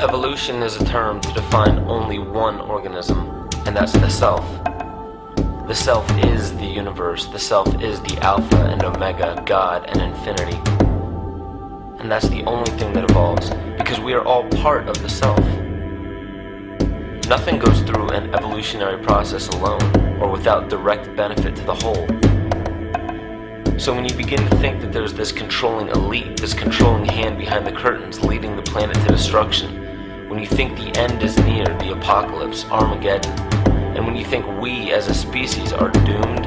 Evolution is a term to define only one organism, and that's the self. The self is the universe, the self is the Alpha and Omega, God and infinity. And that's the only thing that evolves, because we are all part of the self. Nothing goes through an evolutionary process alone, or without direct benefit to the whole. So when you begin to think that there's this controlling elite, this controlling hand behind the curtains leading the planet to destruction, when you think the end is near, the apocalypse, Armageddon, and when you think we as a species are doomed,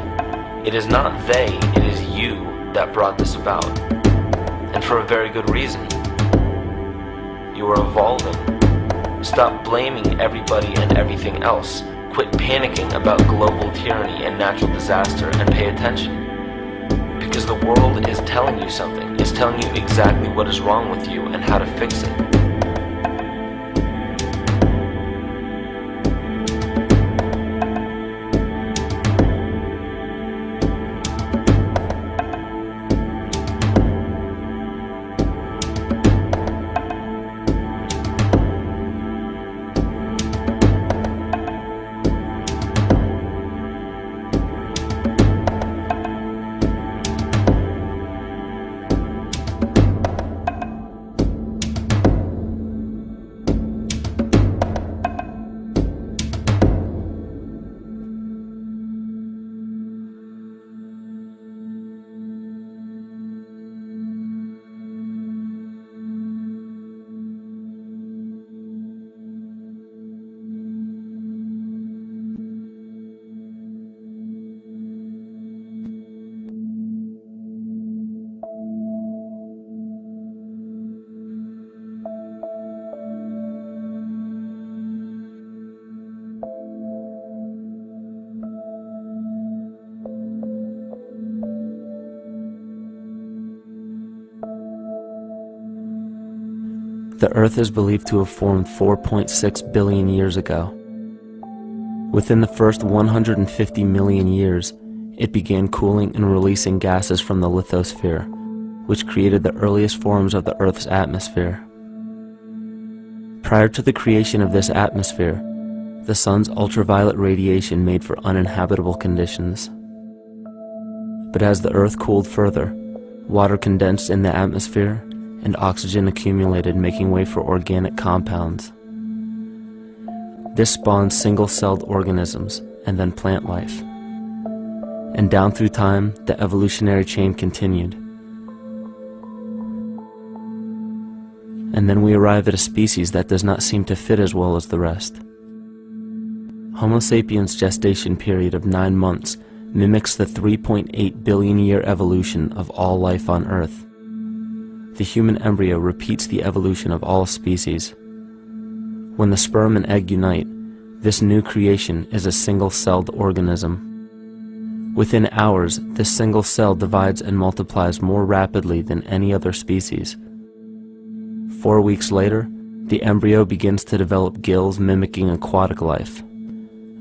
it is not they, it is you that brought this about. And for a very good reason. You are evolving. Stop blaming everybody and everything else. Quit panicking about global tyranny and natural disaster and pay attention. Because the world is telling you something. It's telling you exactly what is wrong with you and how to fix it. The Earth is believed to have formed 4.6 billion years ago. Within the first 150 million years, it began cooling and releasing gases from the lithosphere, which created the earliest forms of the Earth's atmosphere. Prior to the creation of this atmosphere, the sun's ultraviolet radiation made for uninhabitable conditions. But as the Earth cooled further, water condensed in the atmosphere and oxygen accumulated, making way for organic compounds. This spawned single-celled organisms and then plant life. And down through time, the evolutionary chain continued. And then we arrive at a species that does not seem to fit as well as the rest. Homo sapiens' gestation period of 9 months mimics the 3.8 billion year evolution of all life on Earth. The human embryo repeats the evolution of all species. When the sperm and egg unite, this new creation is a single-celled organism. Within hours, this single cell divides and multiplies more rapidly than any other species. 4 weeks later, the embryo begins to develop gills mimicking aquatic life.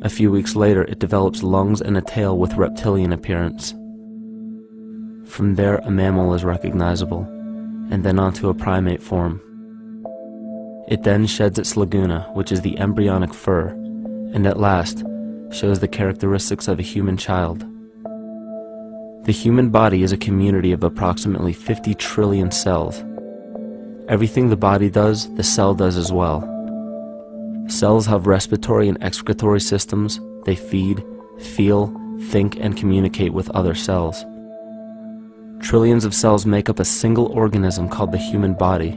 A few weeks later, it develops lungs and a tail with reptilian appearance. From there, a mammal is recognizable, and then onto a primate form. It then sheds its laguna, which is the embryonic fur, and at last shows the characteristics of a human child. The human body is a community of approximately 50 trillion cells. Everything the body does, the cell does as well. Cells have respiratory and excretory systems. They feed, feel, think, and communicate with other cells. Trillions of cells make up a single organism called the human body,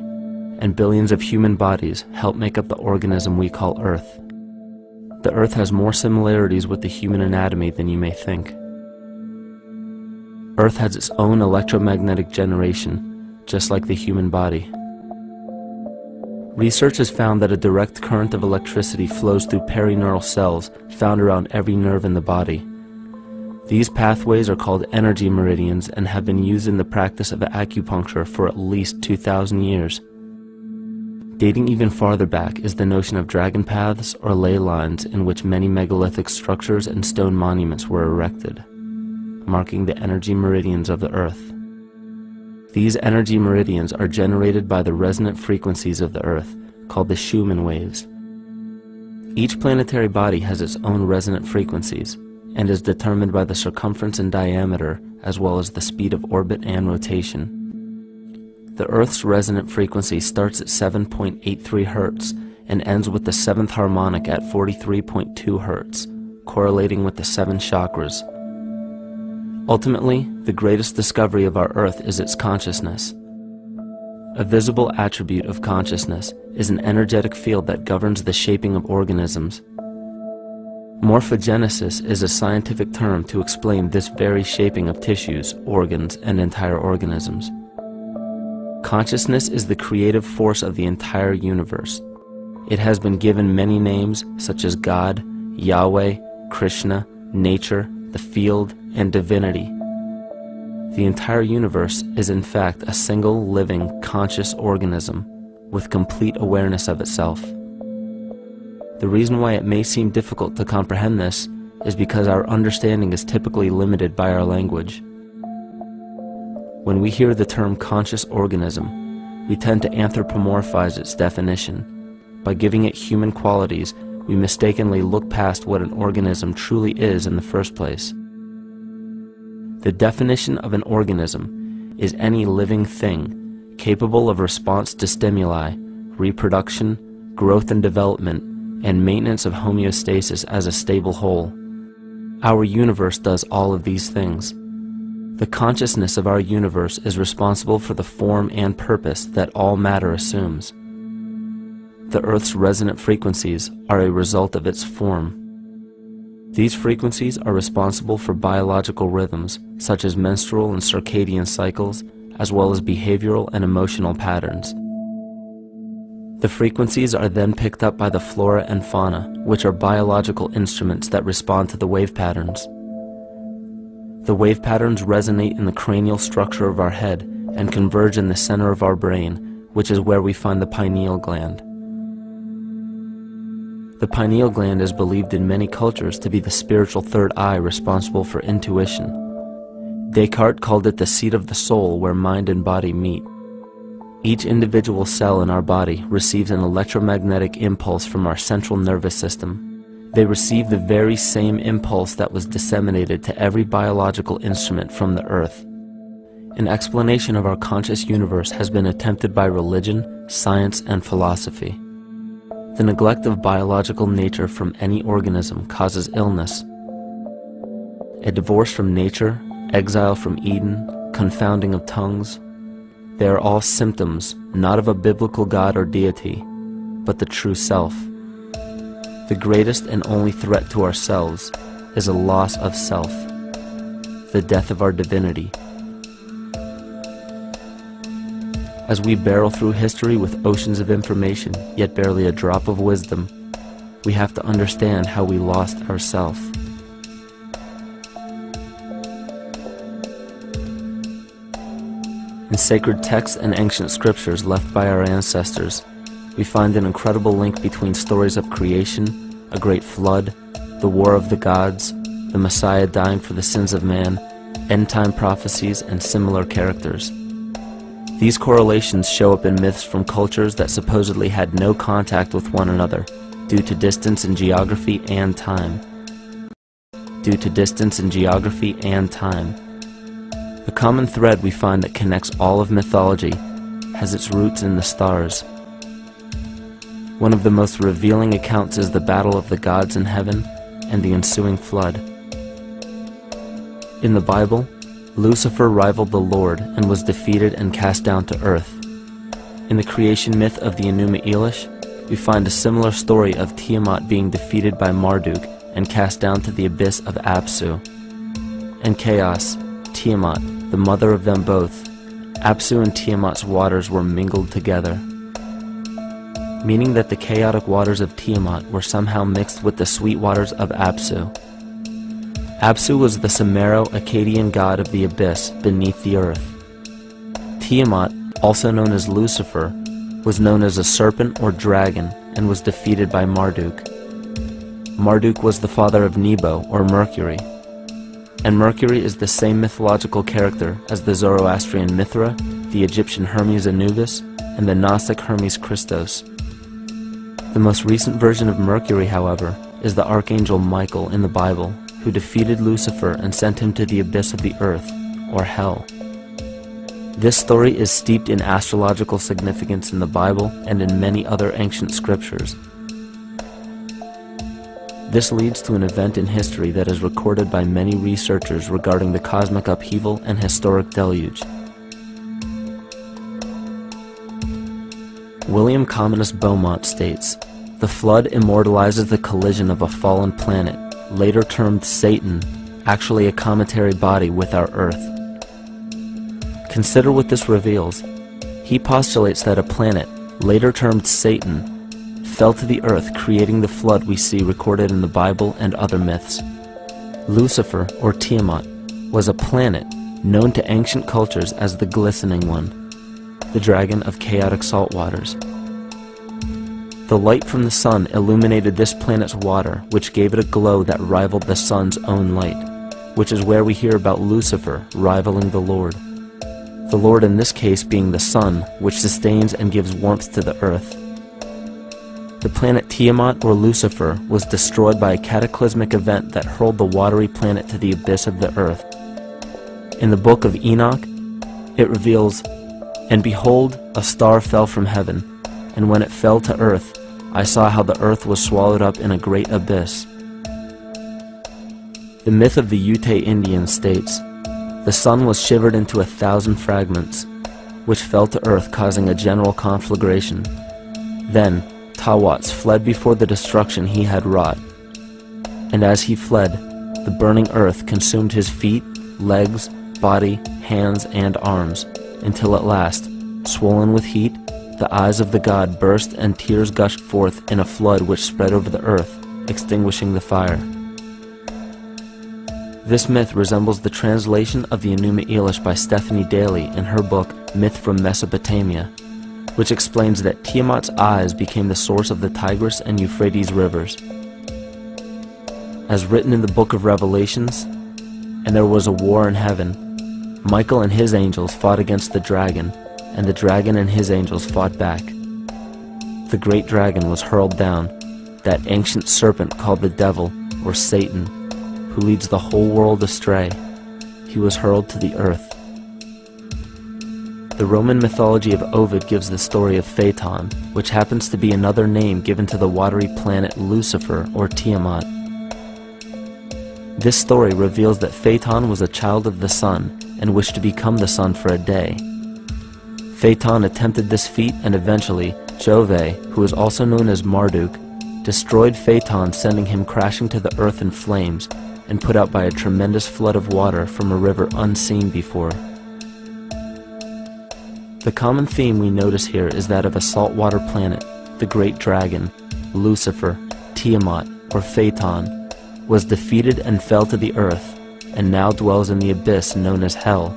and billions of human bodies help make up the organism we call Earth. The Earth has more similarities with the human anatomy than you may think. Earth has its own electromagnetic generation, just like the human body. Research has found that a direct current of electricity flows through perineural cells found around every nerve in the body. These pathways are called energy meridians and have been used in the practice of acupuncture for at least 2,000 years. Dating even farther back is the notion of dragon paths or ley lines, in which many megalithic structures and stone monuments were erected, marking the energy meridians of the Earth. These energy meridians are generated by the resonant frequencies of the Earth, called the Schumann waves. Each planetary body has its own resonant frequencies and is determined by the circumference and diameter as well as the speed of orbit and rotation. The Earth's resonant frequency starts at 7.83 Hz and ends with the 7th harmonic at 43.2 Hz, correlating with the 7 chakras. Ultimately, the greatest discovery of our Earth is its consciousness. A visible attribute of consciousness is an energetic field that governs the shaping of organisms. Morphogenesis is a scientific term to explain this very shaping of tissues, organs, and entire organisms. Consciousness is the creative force of the entire universe. It has been given many names such as God, Yahweh, Krishna, nature, the field, and divinity. The entire universe is in fact a single living conscious organism with complete awareness of itself. The reason why it may seem difficult to comprehend this is because our understanding is typically limited by our language. When we hear the term conscious organism, we tend to anthropomorphize its definition. By giving it human qualities, we mistakenly look past what an organism truly is in the first place. The definition of an organism is any living thing capable of response to stimuli, reproduction, growth and development, and maintenance of homeostasis as a stable whole. Our universe does all of these things. The consciousness of our universe is responsible for the form and purpose that all matter assumes. The Earth's resonant frequencies are a result of its form. These frequencies are responsible for biological rhythms, such as menstrual and circadian cycles, as well as behavioral and emotional patterns. The frequencies are then picked up by the flora and fauna, which are biological instruments that respond to the wave patterns. The wave patterns resonate in the cranial structure of our head and converge in the center of our brain, which is where we find the pineal gland. The pineal gland is believed in many cultures to be the spiritual third eye responsible for intuition. Descartes called it the seat of the soul where mind and body meet. Each individual cell in our body receives an electromagnetic impulse from our central nervous system. They receive the very same impulse that was disseminated to every biological instrument from the earth. An explanation of our conscious universe has been attempted by religion, science, and philosophy. The neglect of biological nature from any organism causes illness. A divorce from nature, exile from Eden, confounding of tongues, they are all symptoms not of a biblical God or deity, but the true self. The greatest and only threat to ourselves is a loss of self, the death of our divinity. As we barrel through history with oceans of information, yet barely a drop of wisdom, we have to understand how we lost ourself. In sacred texts and ancient scriptures left by our ancestors, we find an incredible link between stories of creation, a great flood, the war of the gods, the Messiah dying for the sins of man, end-time prophecies, and similar characters. These correlations show up in myths from cultures that supposedly had no contact with one another due to distance in geography and time. The common thread we find that connects all of mythology has its roots in the stars. One of the most revealing accounts is the battle of the gods in heaven and the ensuing flood. In the Bible, Lucifer rivaled the Lord and was defeated and cast down to earth. In the creation myth of the Enuma Elish, we find a similar story of Tiamat being defeated by Marduk and cast down to the abyss of Apsu. In chaos, Tiamat, the mother of them both, Apsu and Tiamat's waters were mingled together, meaning that the chaotic waters of Tiamat were somehow mixed with the sweet waters of Apsu. Apsu was the Sumero-Akkadian god of the abyss beneath the earth. Tiamat, also known as Lucifer, was known as a serpent or dragon and was defeated by Marduk. Marduk was the father of Nebo, or Mercury. And Mercury is the same mythological character as the Zoroastrian Mithra, the Egyptian Hermes Anubis, and the Gnostic Hermes Christos. The most recent version of Mercury, however, is the Archangel Michael in the Bible, who defeated Lucifer and sent him to the abyss of the earth, or hell. This story is steeped in astrological significance in the Bible and in many other ancient scriptures. This leads to an event in history that is recorded by many researchers regarding the cosmic upheaval and historic deluge. William Commonus Beaumont states, "The flood immortalizes the collision of a fallen planet, later termed Satan, actually a cometary body with our Earth." Consider what this reveals. He postulates that a planet, later termed Satan, fell to the earth, creating the flood we see recorded in the Bible and other myths. Lucifer, or Tiamat, was a planet known to ancient cultures as the Glistening One, the dragon of chaotic salt waters. The light from the sun illuminated this planet's water, which gave it a glow that rivaled the sun's own light, which is where we hear about Lucifer rivaling the Lord. The Lord in this case being the sun, which sustains and gives warmth to the earth. The planet Tiamat, or Lucifer, was destroyed by a cataclysmic event that hurled the watery planet to the abyss of the earth. In the book of Enoch, it reveals, "And behold, a star fell from heaven, and when it fell to earth, I saw how the earth was swallowed up in a great abyss." The myth of the Ute Indians states, "The sun was shivered into 1,000 fragments, which fell to earth, causing a general conflagration. Then Tawats fled before the destruction he had wrought. And as he fled, the burning earth consumed his feet, legs, body, hands, and arms, until at last, swollen with heat, the eyes of the god burst and tears gushed forth in a flood which spread over the earth, extinguishing the fire." This myth resembles the translation of the Enuma Elish by Stephanie Daly in her book Myth from Mesopotamia, which explains that Tiamat's eyes became the source of the Tigris and Euphrates rivers. As written in the book of Revelations, "And there was a war in heaven. Michael and his angels fought against the dragon, and the dragon and his angels fought back. The great dragon was hurled down, that ancient serpent called the devil, or Satan, who leads the whole world astray. He was hurled to the earth." The Roman mythology of Ovid gives the story of Phaeton, which happens to be another name given to the watery planet Lucifer, or Tiamat. This story reveals that Phaeton was a child of the sun and wished to become the sun for a day. Phaeton attempted this feat, and eventually Jove, who is also known as Marduk, destroyed Phaeton, sending him crashing to the earth in flames and put out by a tremendous flood of water from a river unseen before. The common theme we notice here is that of a saltwater planet, the great dragon, Lucifer, Tiamat, or Phaeton, was defeated and fell to the earth, and now dwells in the abyss known as hell,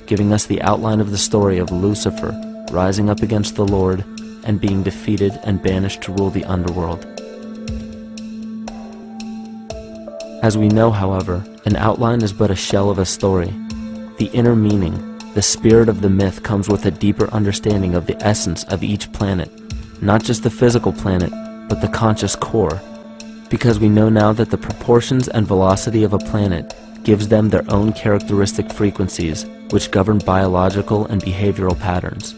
giving us the outline of the story of Lucifer rising up against the Lord and being defeated and banished to rule the underworld. As we know, however, an outline is but a shell of a story. The inner meaning, the spirit of the myth, comes with a deeper understanding of the essence of each planet, not just the physical planet, but the conscious core, because we know now that the proportions and velocity of a planet gives them their own characteristic frequencies, which govern biological and behavioral patterns.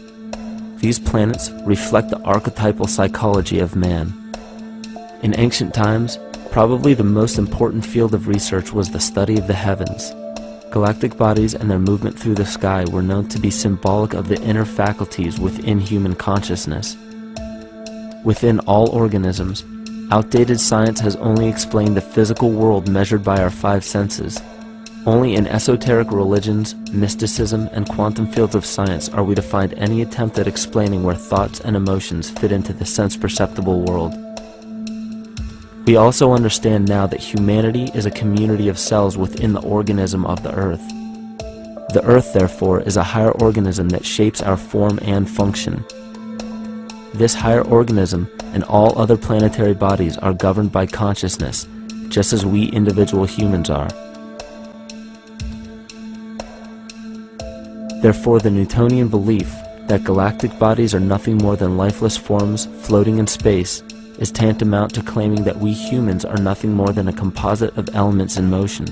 These planets reflect the archetypal psychology of man. In ancient times, probably the most important field of research was the study of the heavens. Galactic bodies and their movement through the sky were known to be symbolic of the inner faculties within human consciousness. Within all organisms, outdated science has only explained the physical world measured by our five senses. Only in esoteric religions, mysticism, and quantum fields of science are we to find any attempt at explaining where thoughts and emotions fit into the sense-perceptible world. We also understand now that humanity is a community of cells within the organism of the Earth. The Earth, therefore, is a higher organism that shapes our form and function. This higher organism and all other planetary bodies are governed by consciousness, just as we individual humans are. Therefore, the Newtonian belief that galactic bodies are nothing more than lifeless forms floating in space is tantamount to claiming that we humans are nothing more than a composite of elements in motion.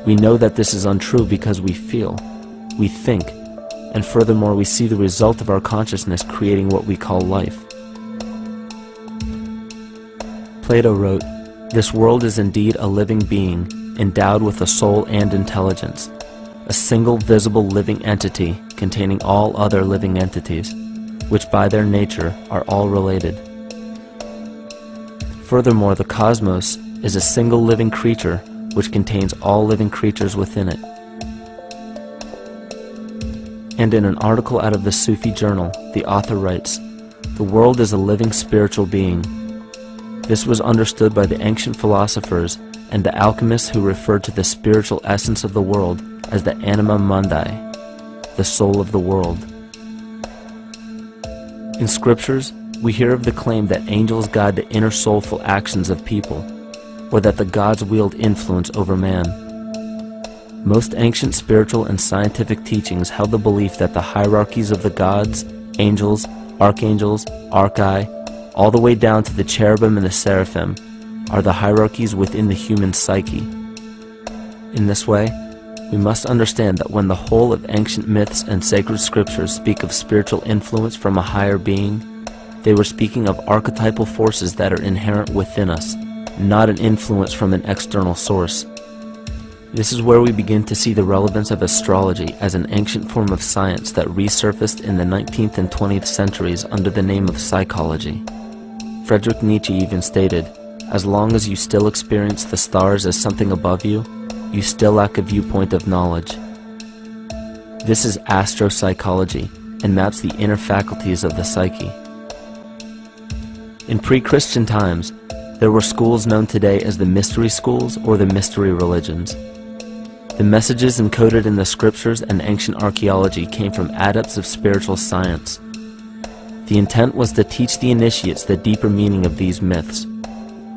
We know that this is untrue because we feel, we think, and furthermore we see the result of our consciousness creating what we call life. Plato wrote, "This world is indeed a living being, endowed with a soul and intelligence, a single visible living entity containing all other living entities, which by their nature are all related." Furthermore, the cosmos is a single living creature which contains all living creatures within it. And in an article out of the Sufi journal, the author writes, "The world is a living spiritual being." This was understood by the ancient philosophers and the alchemists who referred to the spiritual essence of the world as the anima mundi, the soul of the world. In scriptures, we hear of the claim that angels guide the inner soulful actions of people, or that the gods wield influence over man. Most ancient spiritual and scientific teachings held the belief that the hierarchies of the gods, angels, archangels, archai, all the way down to the cherubim and the seraphim, are the hierarchies within the human psyche. In this way, we must understand that when the whole of ancient myths and sacred scriptures speak of spiritual influence from a higher being, they were speaking of archetypal forces that are inherent within us, not an influence from an external source. This is where we begin to see the relevance of astrology as an ancient form of science that resurfaced in the 19th and 20th centuries under the name of psychology. Friedrich Nietzsche even stated, "As long as you still experience the stars as something above you, you still lack a viewpoint of knowledge." This is astropsychology and maps the inner faculties of the psyche. In pre-Christian times, there were schools known today as the mystery schools or the mystery religions. The messages encoded in the scriptures and ancient archaeology came from adepts of spiritual science. The intent was to teach the initiates the deeper meaning of these myths.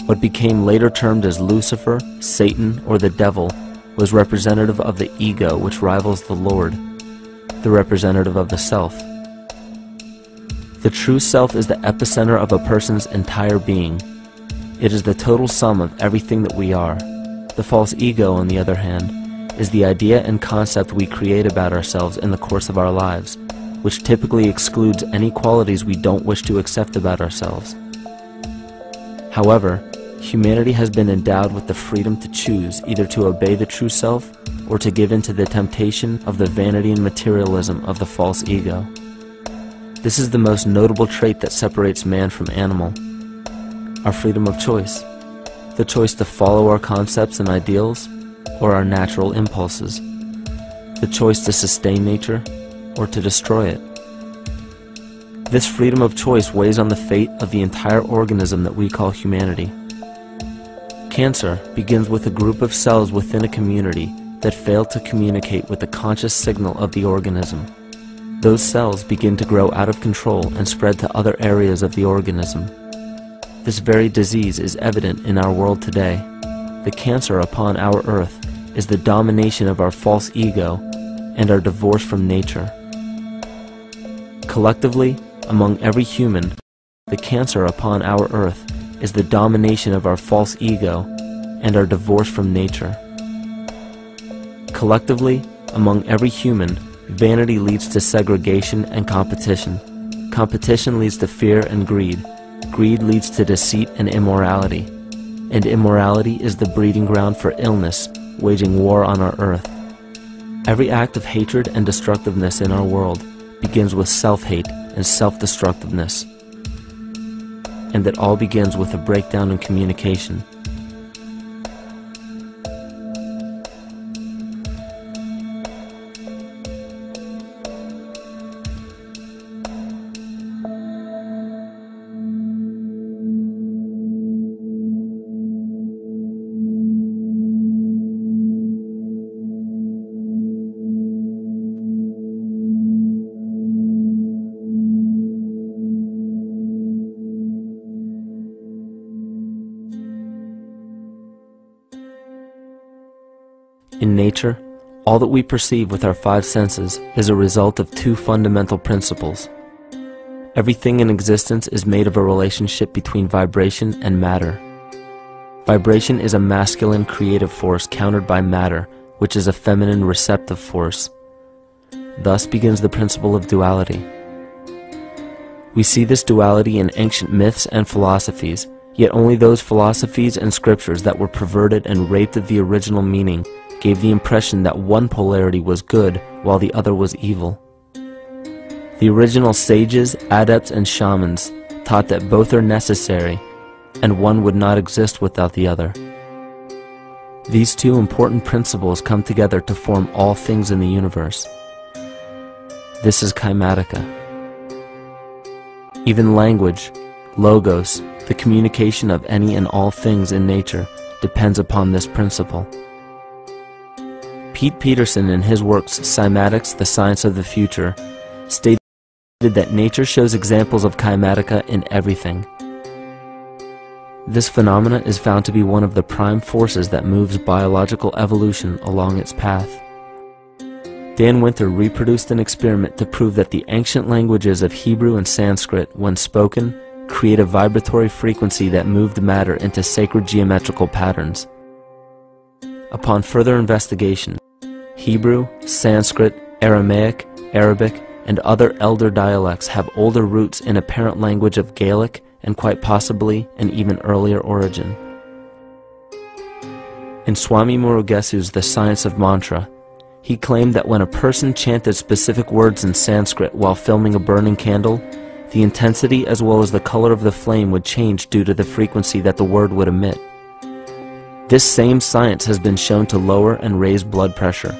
What became later termed as Lucifer, Satan, or the devil was representative of the ego which rivals the Lord, the representative of the self. The true self is the epicenter of a person's entire being. It is the total sum of everything that we are. The false ego, on the other hand, is the idea and concept we create about ourselves in the course of our lives, which typically excludes any qualities we don't wish to accept about ourselves. However, humanity has been endowed with the freedom to choose either to obey the true self or to give in to the temptation of the vanity and materialism of the false ego. This is the most notable trait that separates man from animal: our freedom of choice, the choice to follow our concepts and ideals or our natural impulses, the choice to sustain nature or to destroy it. This freedom of choice weighs on the fate of the entire organism that we call humanity. Cancer begins with a group of cells within a community that fail to communicate with the conscious signal of the organism. Those cells begin to grow out of control and spread to other areas of the organism. This very disease is evident in our world today. The cancer upon our earth is the domination of our false ego and our divorce from nature. Collectively, among every human, the cancer upon our earth is the domination of our false ego and our divorce from nature. Collectively, among every human, vanity leads to segregation and competition. Competition leads to fear and greed. Greed leads to deceit and immorality. And immorality is the breeding ground for illness, waging war on our earth. Every act of hatred and destructiveness in our world begins with self-hate and self-destructiveness. And it all begins with a breakdown in communication. In nature, all that we perceive with our five senses is a result of two fundamental principles. Everything in existence is made of a relationship between vibration and matter. Vibration is a masculine creative force countered by matter, which is a feminine receptive force. Thus begins the principle of duality. We see this duality in ancient myths and philosophies, yet only those philosophies and scriptures that were perverted and raped of the original meaning gave the impression that one polarity was good while the other was evil. The original sages, adepts, and shamans taught that both are necessary, and one would not exist without the other. These two important principles come together to form all things in the universe. This is Kymatica. Even language, logos, the communication of any and all things in nature, depends upon this principle. Pete Peterson, in his works Cymatics, the Science of the Future, stated that nature shows examples of Kymatica in everything. This phenomena is found to be one of the prime forces that moves biological evolution along its path. Dan Winter reproduced an experiment to prove that the ancient languages of Hebrew and Sanskrit, when spoken, create a vibratory frequency that moved matter into sacred geometrical patterns. Upon further investigation, Hebrew, Sanskrit, Aramaic, Arabic, and other elder dialects have older roots in a parent language of Gaelic and quite possibly an even earlier origin. In Swami Murugesu's The Science of Mantra, he claimed that when a person chanted specific words in Sanskrit while filming a burning candle, the intensity as well as the color of the flame would change due to the frequency that the word would emit. This same science has been shown to lower and raise blood pressure.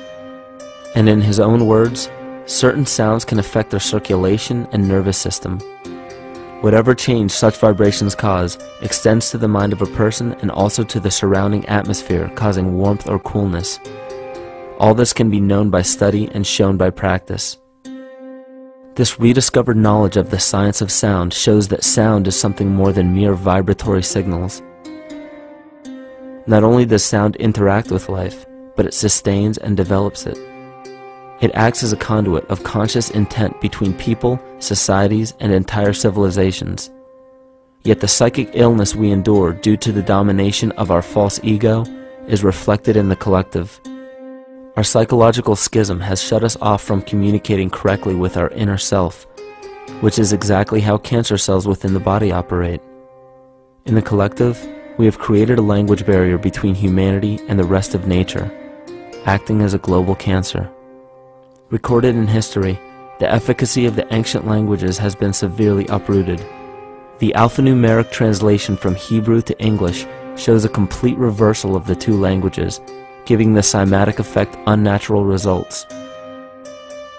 And in his own words, certain sounds can affect their circulation and nervous system. Whatever change such vibrations cause extends to the mind of a person and also to the surrounding atmosphere, causing warmth or coolness. All this can be known by study and shown by practice. This rediscovered knowledge of the science of sound shows that sound is something more than mere vibratory signals. Not only does sound interact with life, but it sustains and develops it. It acts as a conduit of conscious intent between people, societies, and entire civilizations. Yet the psychic illness we endure due to the domination of our false ego is reflected in the collective. Our psychological schism has shut us off from communicating correctly with our inner self, which is exactly how cancer cells within the body operate. In the collective, we have created a language barrier between humanity and the rest of nature, acting as a global cancer. Recorded in history, the efficacy of the ancient languages has been severely uprooted. The alphanumeric translation from Hebrew to English shows a complete reversal of the two languages, giving the cymatic effect unnatural results.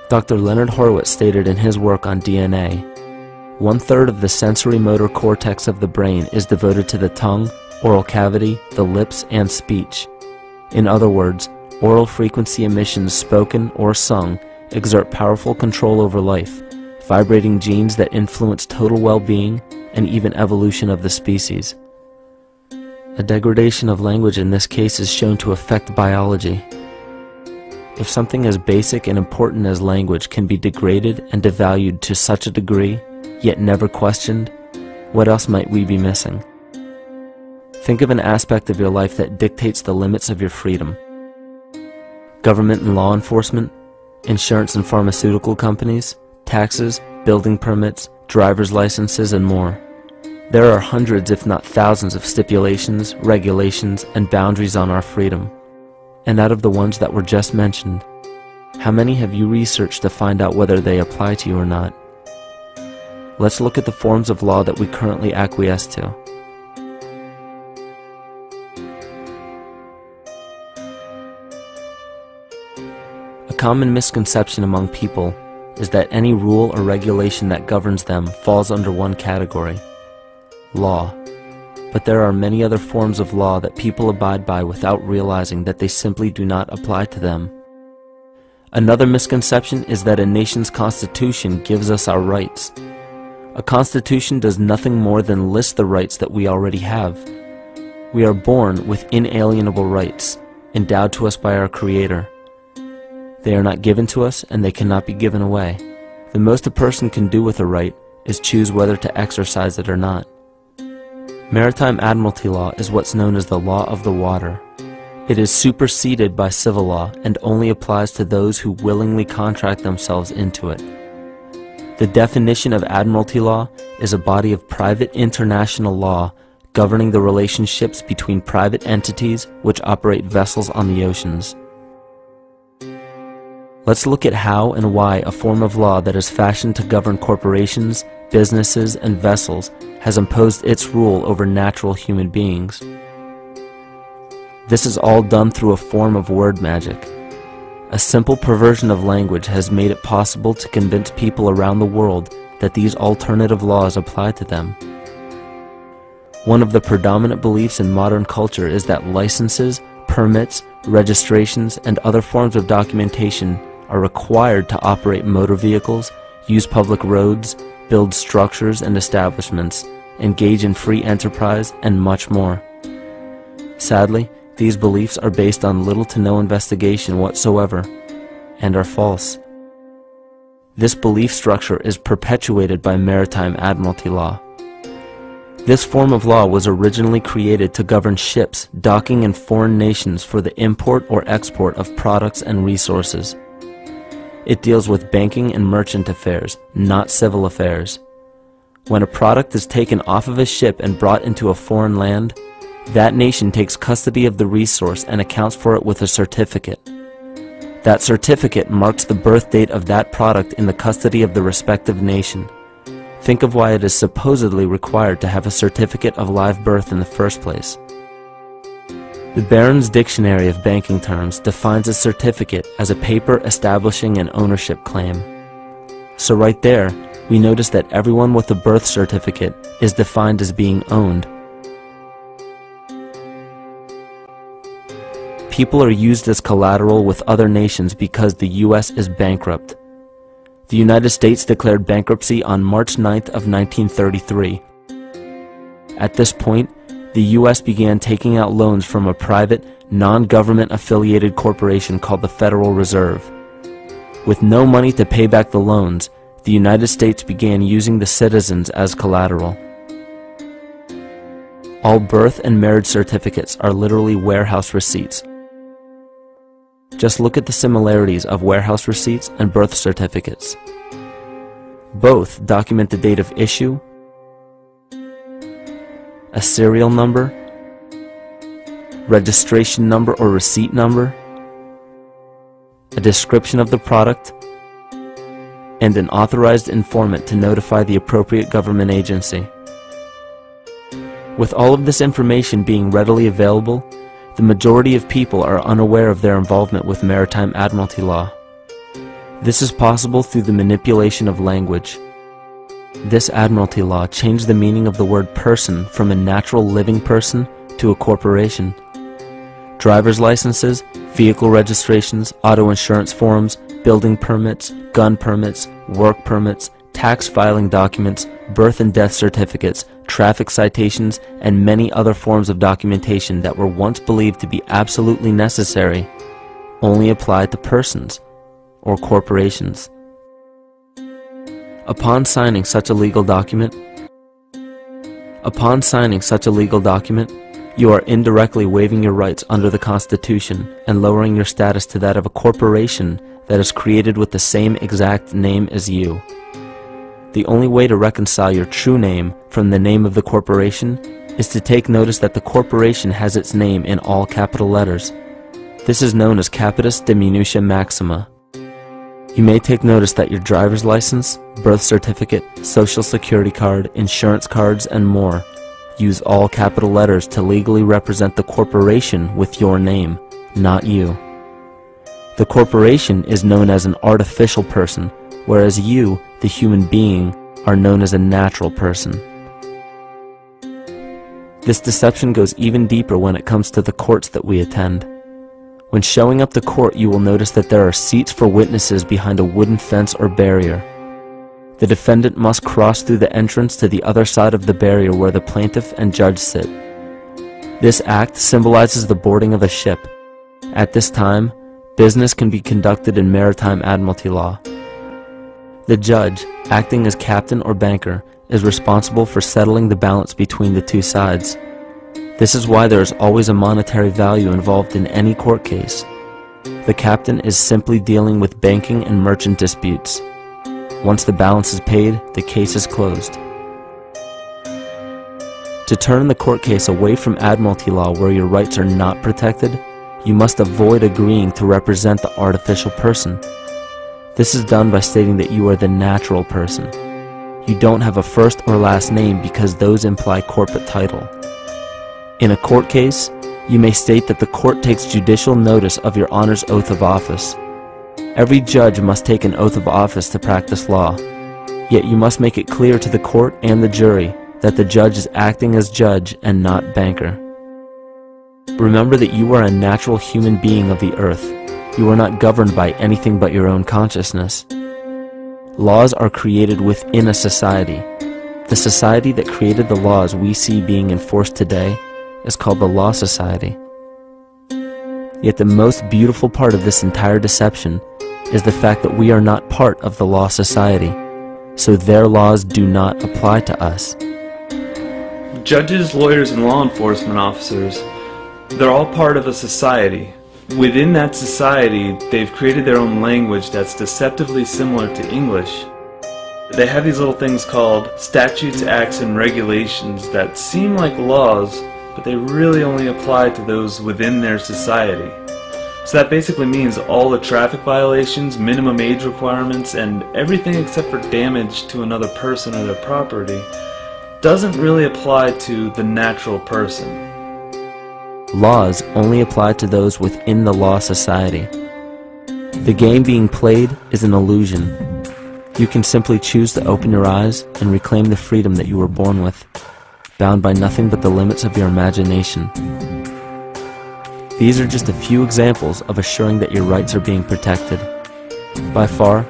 Dr. Leonard Horowitz stated in his work on DNA, 1/3 of the sensory motor cortex of the brain is devoted to the tongue, oral cavity, the lips, and speech. In other words, oral frequency emissions spoken or sung exert powerful control over life, vibrating genes that influence total well-being and even evolution of the species. A degradation of language in this case is shown to affect biology. If something as basic and important as language can be degraded and devalued to such a degree, yet never questioned, what else might we be missing? Think of an aspect of your life that dictates the limits of your freedom. Government and law enforcement, insurance and pharmaceutical companies, taxes, building permits, driver's licenses, and more. There are hundreds if not thousands of stipulations, regulations, and boundaries on our freedom. And out of the ones that were just mentioned, how many have you researched to find out whether they apply to you or not? Let's look at the forms of law that we currently acquiesce to. A common misconception among people is that any rule or regulation that governs them falls under one category: law. But there are many other forms of law that people abide by without realizing that they simply do not apply to them. Another misconception is that a nation's constitution gives us our rights. A constitution does nothing more than list the rights that we already have. We are born with inalienable rights, endowed to us by our Creator. They are not given to us, and they cannot be given away. The most a person can do with a right is choose whether to exercise it or not. Maritime Admiralty law is what's known as the law of the water. It is superseded by civil law and only applies to those who willingly contract themselves into it. The definition of Admiralty law is a body of private international law governing the relationships between private entities which operate vessels on the oceans. Let's look at how and why a form of law that is fashioned to govern corporations, businesses, and vessels has imposed its rule over natural human beings. This is all done through a form of word magic. A simple perversion of language has made it possible to convince people around the world that these alternative laws apply to them. One of the predominant beliefs in modern culture is that licenses, permits, registrations, and other forms of documentation are required to operate motor vehicles, use public roads, build structures and establishments, engage in free enterprise, and much more. Sadly, these beliefs are based on little to no investigation whatsoever, and are false. This belief structure is perpetuated by Maritime Admiralty law. This form of law was originally created to govern ships docking in foreign nations for the import or export of products and resources. It deals with banking and merchant affairs, not civil affairs. When a product is taken off of a ship and brought into a foreign land, that nation takes custody of the resource and accounts for it with a certificate. That certificate marks the birth date of that product in the custody of the respective nation. Think of why it is supposedly required to have a certificate of live birth in the first place. The Barron's Dictionary of Banking Terms defines a certificate as a paper establishing an ownership claim. So right there, we notice that everyone with a birth certificate is defined as being owned. People are used as collateral with other nations because the U.S. is bankrupt. The United States declared bankruptcy on March 9th of 1933. At this point, the U.S. began taking out loans from a private, non-government affiliated corporation called the Federal Reserve. With no money to pay back the loans, the United States began using the citizens as collateral. All birth and marriage certificates are literally warehouse receipts. Just look at the similarities of warehouse receipts and birth certificates. Both document the date of issue, a serial number, registration number or receipt number, a description of the product, and an authorized informant to notify the appropriate government agency. With all of this information being readily available, the majority of people are unaware of their involvement with Maritime Admiralty law. This is possible through the manipulation of language. This Admiralty law changed the meaning of the word person from a natural living person to a corporation. Driver's licenses, vehicle registrations, auto insurance forms, building permits, gun permits, work permits, tax filing documents, birth and death certificates, traffic citations, and many other forms of documentation that were once believed to be absolutely necessary only apply to persons or corporations. Upon signing such a legal document, you are indirectly waiving your rights under the Constitution and lowering your status to that of a corporation that is created with the same exact name as you. The only way to reconcile your true name from the name of the corporation is to take notice that the corporation has its name in all capital letters. This is known as capitis diminutia maxima. You may take notice that your driver's license, birth certificate, social security card, insurance cards, and more use all capital letters to legally represent the corporation with your name, not you. The corporation is known as an artificial person, whereas you, the human being, are known as a natural person. This deception goes even deeper when it comes to the courts that we attend. When showing up to court, you will notice that there are seats for witnesses behind a wooden fence or barrier. The defendant must cross through the entrance to the other side of the barrier where the plaintiff and judge sit. This act symbolizes the boarding of a ship. At this time, business can be conducted in Maritime Admiralty law. The judge, acting as captain or banker, is responsible for settling the balance between the two sides. This is why there is always a monetary value involved in any court case. The captain is simply dealing with banking and merchant disputes. Once the balance is paid, the case is closed. To turn the court case away from admiralty law where your rights are not protected, you must avoid agreeing to represent the artificial person. This is done by stating that you are the natural person. You don't have a first or last name because those imply corporate title. In a court case, you may state that the court takes judicial notice of your honor's oath of office. Every judge must take an oath of office to practice law, yet you must make it clear to the court and the jury that the judge is acting as judge and not banker. Remember that you are a natural human being of the earth. You are not governed by anything but your own consciousness. Laws are created within a society. The society that created the laws we see being enforced today is called the Law Society. Yet the most beautiful part of this entire deception is the fact that we are not part of the Law Society, so their laws do not apply to us. Judges, lawyers, and law enforcement officers, they're all part of a society. Within that society, they've created their own language that's deceptively similar to English. They have these little things called statutes, acts, and regulations that seem like laws, but they really only apply to those within their society. So that basically means all the traffic violations, minimum age requirements, and everything except for damage to another person or their property doesn't really apply to the natural person. Laws only apply to those within the Law Society. The game being played is an illusion. You can simply choose to open your eyes and reclaim the freedom that you were born with, bound by nothing but the limits of your imagination. These are just a few examples of assuring that your rights are being protected. By far,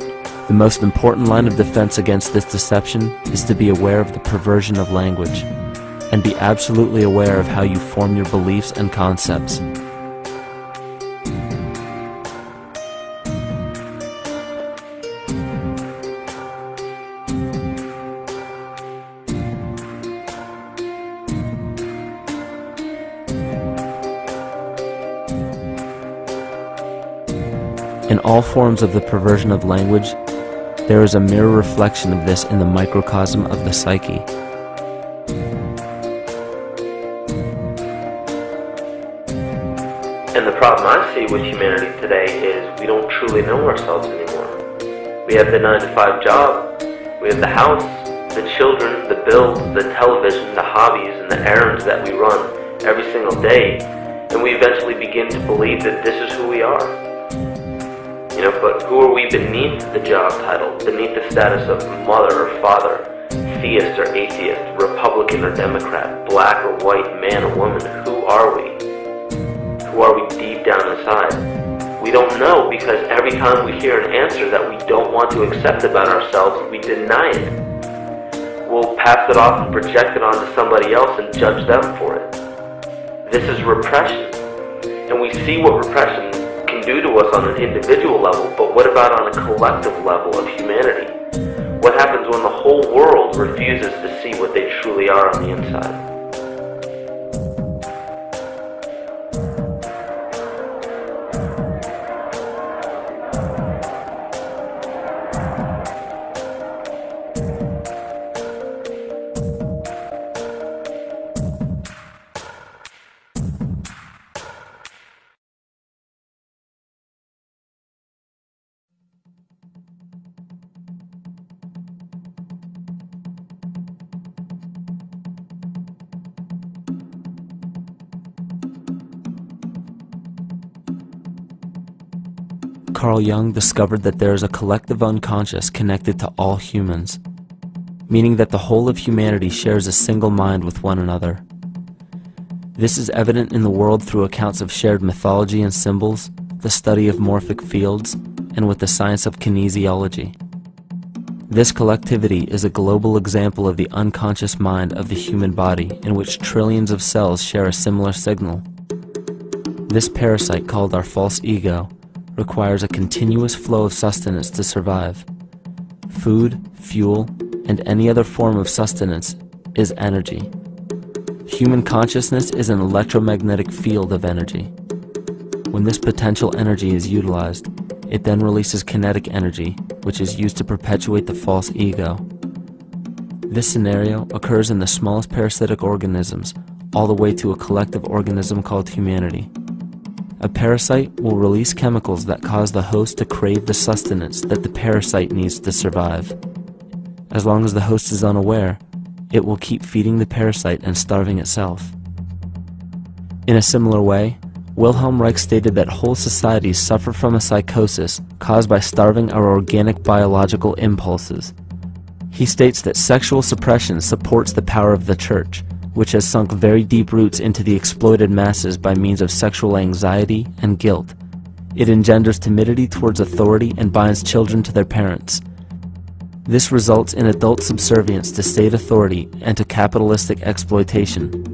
the most important line of defense against this deception is to be aware of the perversion of language, and be absolutely aware of how you form your beliefs and concepts. In all forms of the perversion of language, there is a mirror reflection of this in the microcosm of the psyche. And the problem I see with humanity today is we don't truly know ourselves anymore. We have the 9-to-5 job, we have the house, the children, the bills, the television, the hobbies, and the errands that we run every single day, and we eventually begin to believe that this is who we are. But who are we beneath the job title, beneath the status of mother or father, theist or atheist, Republican or Democrat, black or white, man or woman? Who are we? Who are we deep down inside? We don't know, because every time we hear an answer that we don't want to accept about ourselves, we deny it. We'll pass it off and project it onto somebody else and judge them for it. This is repression. And we see what repression can do to us on an individual level, but what about on a collective level of humanity? What happens when the whole world refuses to see what they truly are on the inside? Carl Jung discovered that there is a collective unconscious connected to all humans, meaning that the whole of humanity shares a single mind with one another. This is evident in the world through accounts of shared mythology and symbols, the study of morphic fields, and with the science of kinesiology. This collectivity is a global example of the unconscious mind of the human body, in which trillions of cells share a similar signal. This parasite, called our false ego, requires a continuous flow of sustenance to survive. Food, fuel, and any other form of sustenance is energy. Human consciousness is an electromagnetic field of energy. When this potential energy is utilized, it then releases kinetic energy, which is used to perpetuate the false ego. This scenario occurs in the smallest parasitic organisms, all the way to a collective organism called humanity. A parasite will release chemicals that cause the host to crave the sustenance that the parasite needs to survive. As long as the host is unaware, it will keep feeding the parasite and starving itself. In a similar way, Wilhelm Reich stated that whole societies suffer from a psychosis caused by starving our organic biological impulses. He states that sexual suppression supports the power of the church, which has sunk very deep roots into the exploited masses by means of sexual anxiety and guilt. It engenders timidity towards authority and binds children to their parents. This results in adult subservience to state authority and to capitalistic exploitation.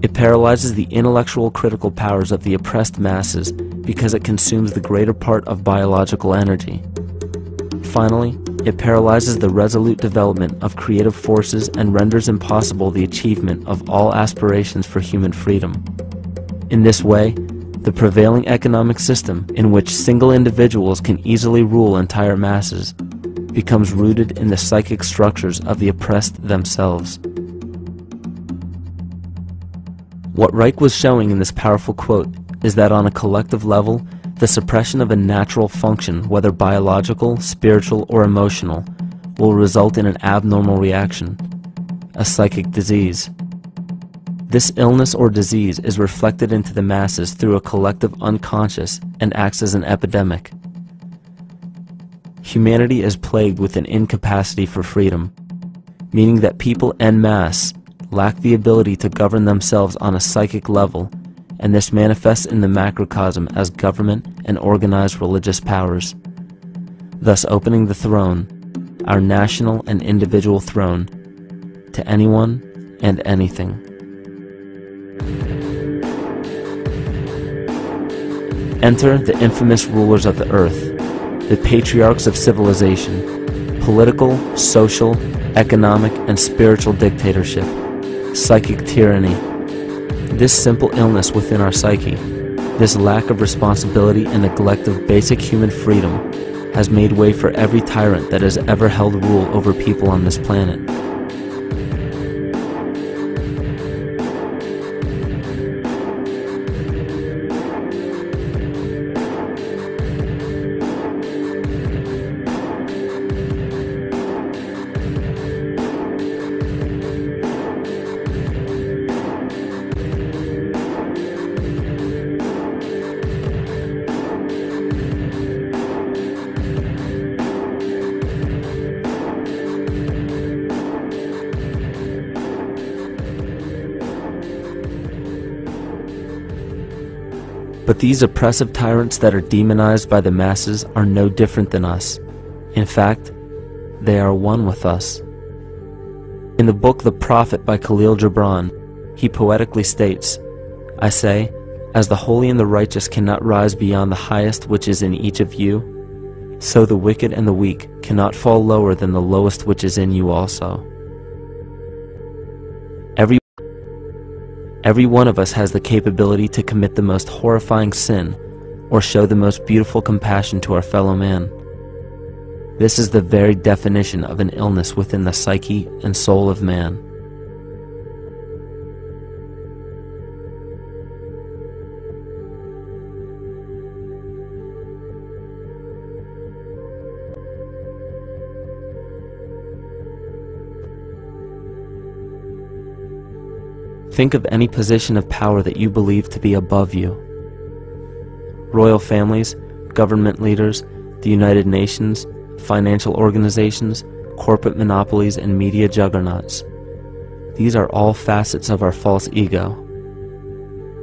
It paralyzes the intellectual critical powers of the oppressed masses because it consumes the greater part of biological energy. Finally, it paralyzes the resolute development of creative forces and renders impossible the achievement of all aspirations for human freedom. In this way, the prevailing economic system, in which single individuals can easily rule entire masses, becomes rooted in the psychic structures of the oppressed themselves. What Reich was showing in this powerful quote is that on a collective level, the suppression of a natural function, whether biological, spiritual, or emotional, will result in an abnormal reaction, a psychic disease. This illness or disease is reflected into the masses through a collective unconscious and acts as an epidemic. Humanity is plagued with an incapacity for freedom, meaning that people en masse lack the ability to govern themselves on a psychic level, and this manifests in the macrocosm as government and organized religious powers, thus opening the throne, our national and individual throne, to anyone and anything. Enter the infamous rulers of the earth, the patriarchs of civilization, political, social, economic, and spiritual dictatorship, psychic tyranny. This simple illness within our psyche, this lack of responsibility and neglect of basic human freedom, has made way for every tyrant that has ever held rule over people on this planet. But these oppressive tyrants that are demonized by the masses are no different than us. In fact, they are one with us. In the book The Prophet by Khalil Gibran, he poetically states, "I say, as the holy and the righteous cannot rise beyond the highest which is in each of you, so the wicked and the weak cannot fall lower than the lowest which is in you also." Every one of us has the capability to commit the most horrifying sin or show the most beautiful compassion to our fellow man. This is the very definition of an illness within the psyche and soul of man. Think of any position of power that you believe to be above you. Royal families, government leaders, the United Nations, financial organizations, corporate monopolies, and media juggernauts. These are all facets of our false ego.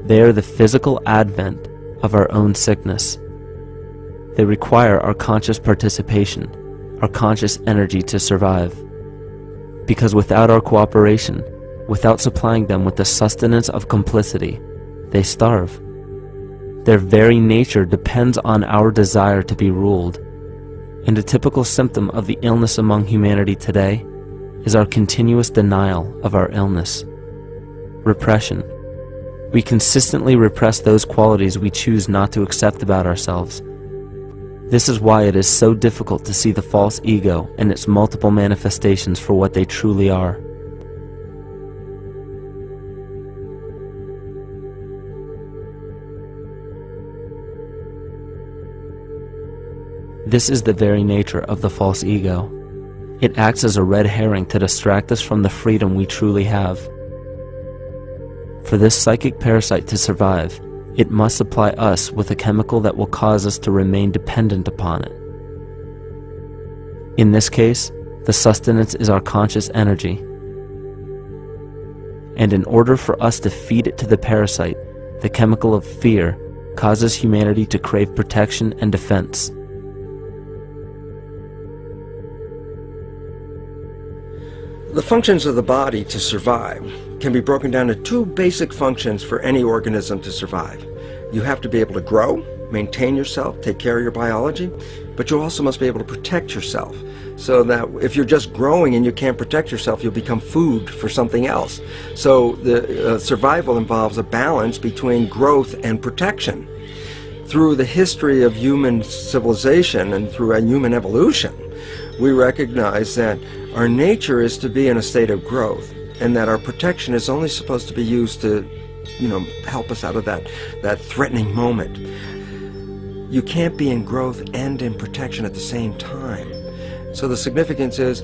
They are the physical advent of our own sickness. They require our conscious participation, our conscious energy to survive. Because without our cooperation, without supplying them with the sustenance of complicity, they starve. Their very nature depends on our desire to be ruled. And a typical symptom of the illness among humanity today is our continuous denial of our illness. Repression. We consistently repress those qualities we choose not to accept about ourselves. This is why it is so difficult to see the false ego and its multiple manifestations for what they truly are. This is the very nature of the false ego. It acts as a red herring to distract us from the freedom we truly have. For this psychic parasite to survive, it must supply us with a chemical that will cause us to remain dependent upon it. In this case, the sustenance is our conscious energy. And in order for us to feed it to the parasite, the chemical of fear causes humanity to crave protection and defense. The functions of the body to survive can be broken down to two basic functions for any organism to survive. You have to be able to grow, maintain yourself, take care of your biology, but you also must be able to protect yourself, so that if you're just growing and you can't protect yourself, you'll become food for something else. So the survival involves a balance between growth and protection. Through the history of human civilization and through human evolution, we recognize that our nature is to be in a state of growth, and that our protection is only supposed to be used to, help us out of that threatening moment. You can't be in growth and in protection at the same time. So the significance is,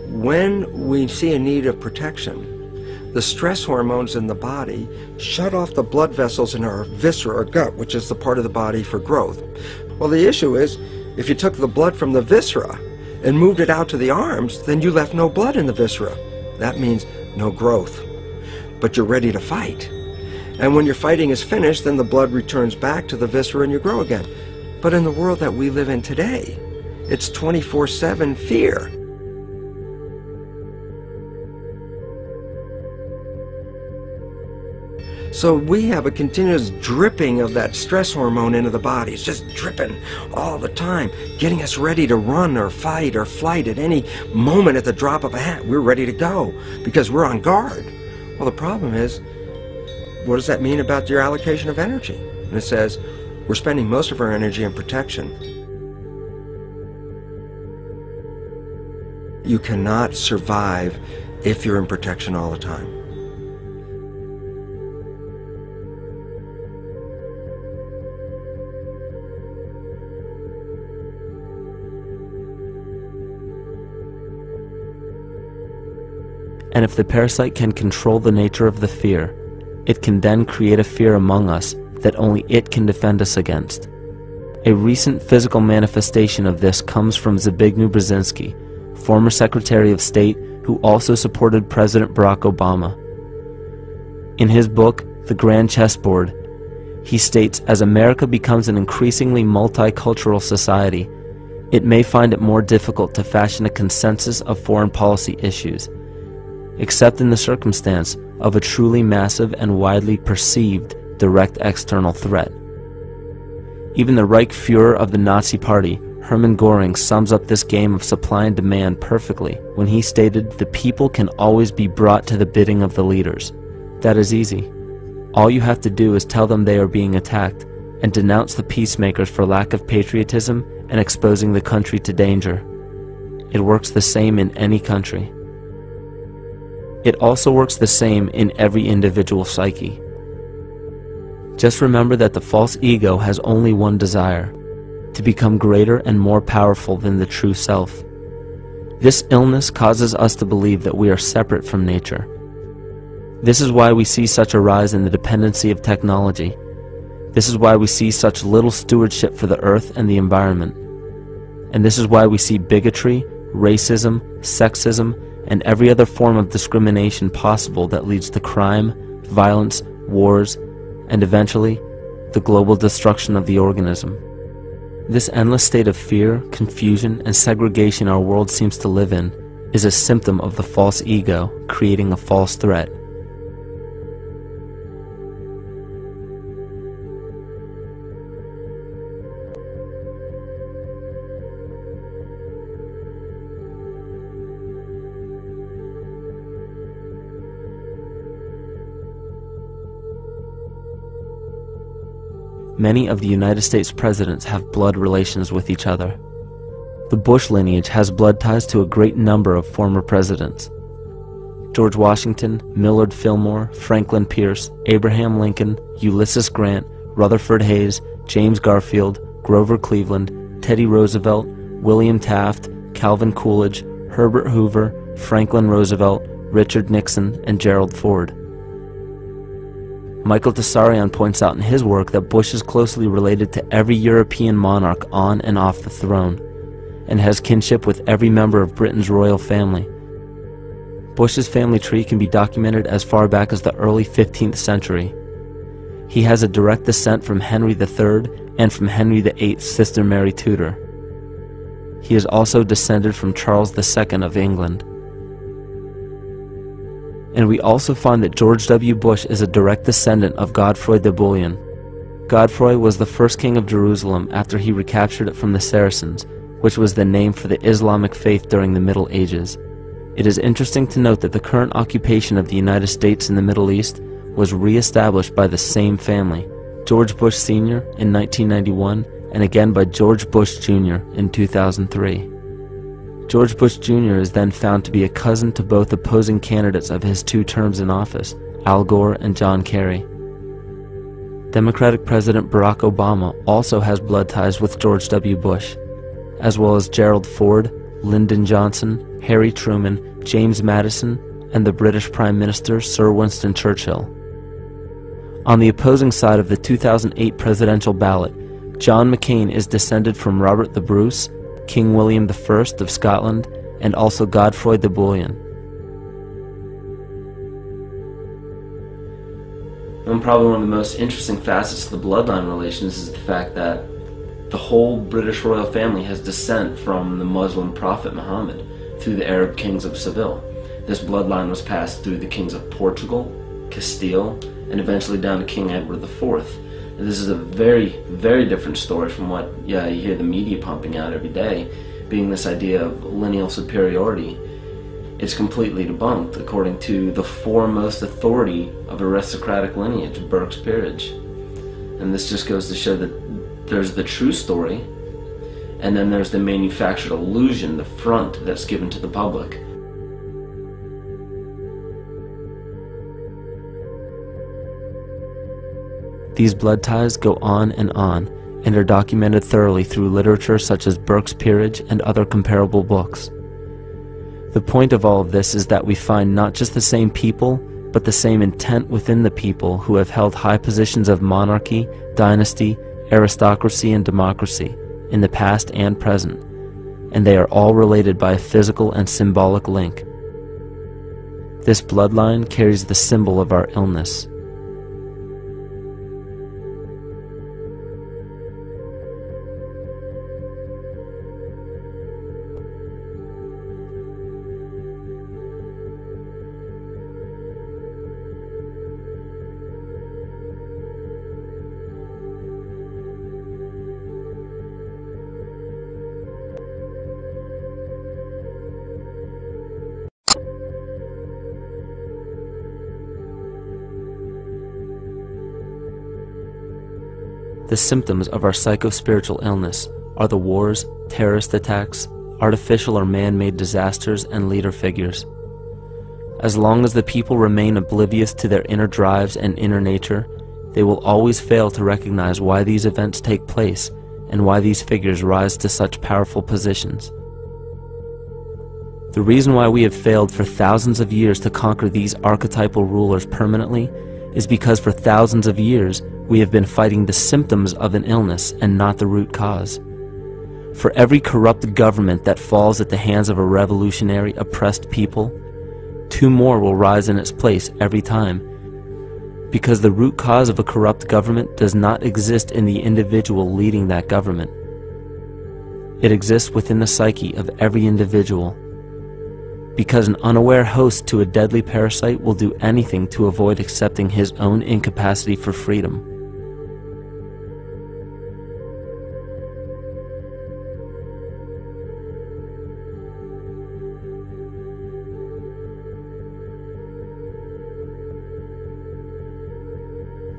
when we see a need of protection, the stress hormones in the body shut off the blood vessels in our viscera or gut, which is the part of the body for growth. Well, the issue is, if you took the blood from the viscera and moved it out to the arms, then you left no blood in the viscera. That means no growth. But you're ready to fight. And when your fighting is finished, then the blood returns back to the viscera and you grow again. But in the world that we live in today, it's 24/7 fear. So we have a continuous dripping of that stress hormone into the body. It's just dripping all the time, getting us ready to run or fight or flight at any moment. At the drop of a hat, we're ready to go because we're on guard. Well, the problem is, what does that mean about your allocation of energy? And it says, we're spending most of our energy in protection. You cannot survive if you're in protection all the time. And if the parasite can control the nature of the fear, it can then create a fear among us that only it can defend us against. A recent physical manifestation of this comes from Zbigniew Brzezinski, former Secretary of State who also supported President Barack Obama. In his book, The Grand Chessboard, he states, as America becomes an increasingly multicultural society, it may find it more difficult to fashion a consensus of foreign policy issues, except in the circumstance of a truly massive and widely perceived direct external threat. Even the Reichsfuhrer of the Nazi Party, Hermann Göring, sums up this game of supply and demand perfectly when he stated, "The people can always be brought to the bidding of the leaders." That is easy. All you have to do is tell them they are being attacked and denounce the peacemakers for lack of patriotism and exposing the country to danger. It works the same in any country. It also works the same in every individual psyche. Just remember that the false ego has only one desire: to become greater and more powerful than the true self. This illness causes us to believe that we are separate from nature. This is why we see such a rise in the dependency of technology. This is why we see such little stewardship for the earth and the environment. And this is why we see bigotry, racism, sexism, and every other form of discrimination possible that leads to crime, violence, wars, and eventually, the global destruction of the organism. This endless state of fear, confusion, and segregation our world seems to live in is a symptom of the false ego creating a false threat. many of the United States presidents have blood relations with each other. The Bush lineage has blood ties to a great number of former presidents. George Washington, Millard Fillmore, Franklin Pierce, Abraham Lincoln, Ulysses Grant, Rutherford Hayes, James Garfield, Grover Cleveland, Teddy Roosevelt, William Taft, Calvin Coolidge, Herbert Hoover, Franklin Roosevelt, Richard Nixon, and Gerald Ford. Michael Tessarion points out in his work that Bush is closely related to every European monarch on and off the throne, and has kinship with every member of Britain's royal family. Bush's family tree can be documented as far back as the early 15th century. He has a direct descent from Henry III and from Henry VIII's sister Mary Tudor. He is also descended from Charles II of England. And we also find that George W. Bush is a direct descendant of Godfrey de Bouillon. Godfrey was the first king of Jerusalem after he recaptured it from the Saracens, which was the name for the Islamic faith during the Middle Ages. It is interesting to note that the current occupation of the United States in the Middle East was re-established by the same family, George Bush Sr. in 1991, and again by George Bush Jr. in 2003. George Bush Jr. is then found to be a cousin to both opposing candidates of his 2 terms in office, Al Gore and John Kerry. Democratic President Barack Obama also has blood ties with George W. Bush, as well as Gerald Ford, Lyndon Johnson, Harry Truman, James Madison, and the British Prime Minister Sir Winston Churchill. On the opposing side of the 2008 presidential ballot, John McCain is descended from Robert the Bruce, King William I of Scotland, and also Godfrey de Bouillon. And probably one of the most interesting facets of the bloodline relations is the fact that the whole British royal family has descent from the Muslim prophet Muhammad through the Arab kings of Seville. This bloodline was passed through the kings of Portugal, Castile, and eventually down to King Edward IV. And this is a very, very different story from what you hear the media pumping out every day, being this idea of lineal superiority. It's completely debunked according to the foremost authority of aristocratic lineage, Burke's Peerage. And this just goes to show that there's the true story, and then there's the manufactured illusion, the front that's given to the public. These blood ties go on and are documented thoroughly through literature such as Burke's Peerage and other comparable books. The point of all of this is that we find not just the same people, but the same intent within the people who have held high positions of monarchy, dynasty, aristocracy, and democracy in the past and present, and they are all related by a physical and symbolic link. This bloodline carries the symbol of our illness. The symptoms of our psycho-spiritual illness are the wars, terrorist attacks, artificial or man-made disasters, and leader figures. As long as the people remain oblivious to their inner drives and inner nature, they will always fail to recognize why these events take place and why these figures rise to such powerful positions. The reason why we have failed for thousands of years to conquer these archetypal rulers permanently is because for thousands of years we have been fighting the symptoms of an illness and not the root cause. For every corrupt government that falls at the hands of a revolutionary, oppressed people, 2 more will rise in its place every time, because the root cause of a corrupt government does not exist in the individual leading that government. It exists within the psyche of every individual, because an unaware host to a deadly parasite will do anything to avoid accepting his own incapacity for freedom.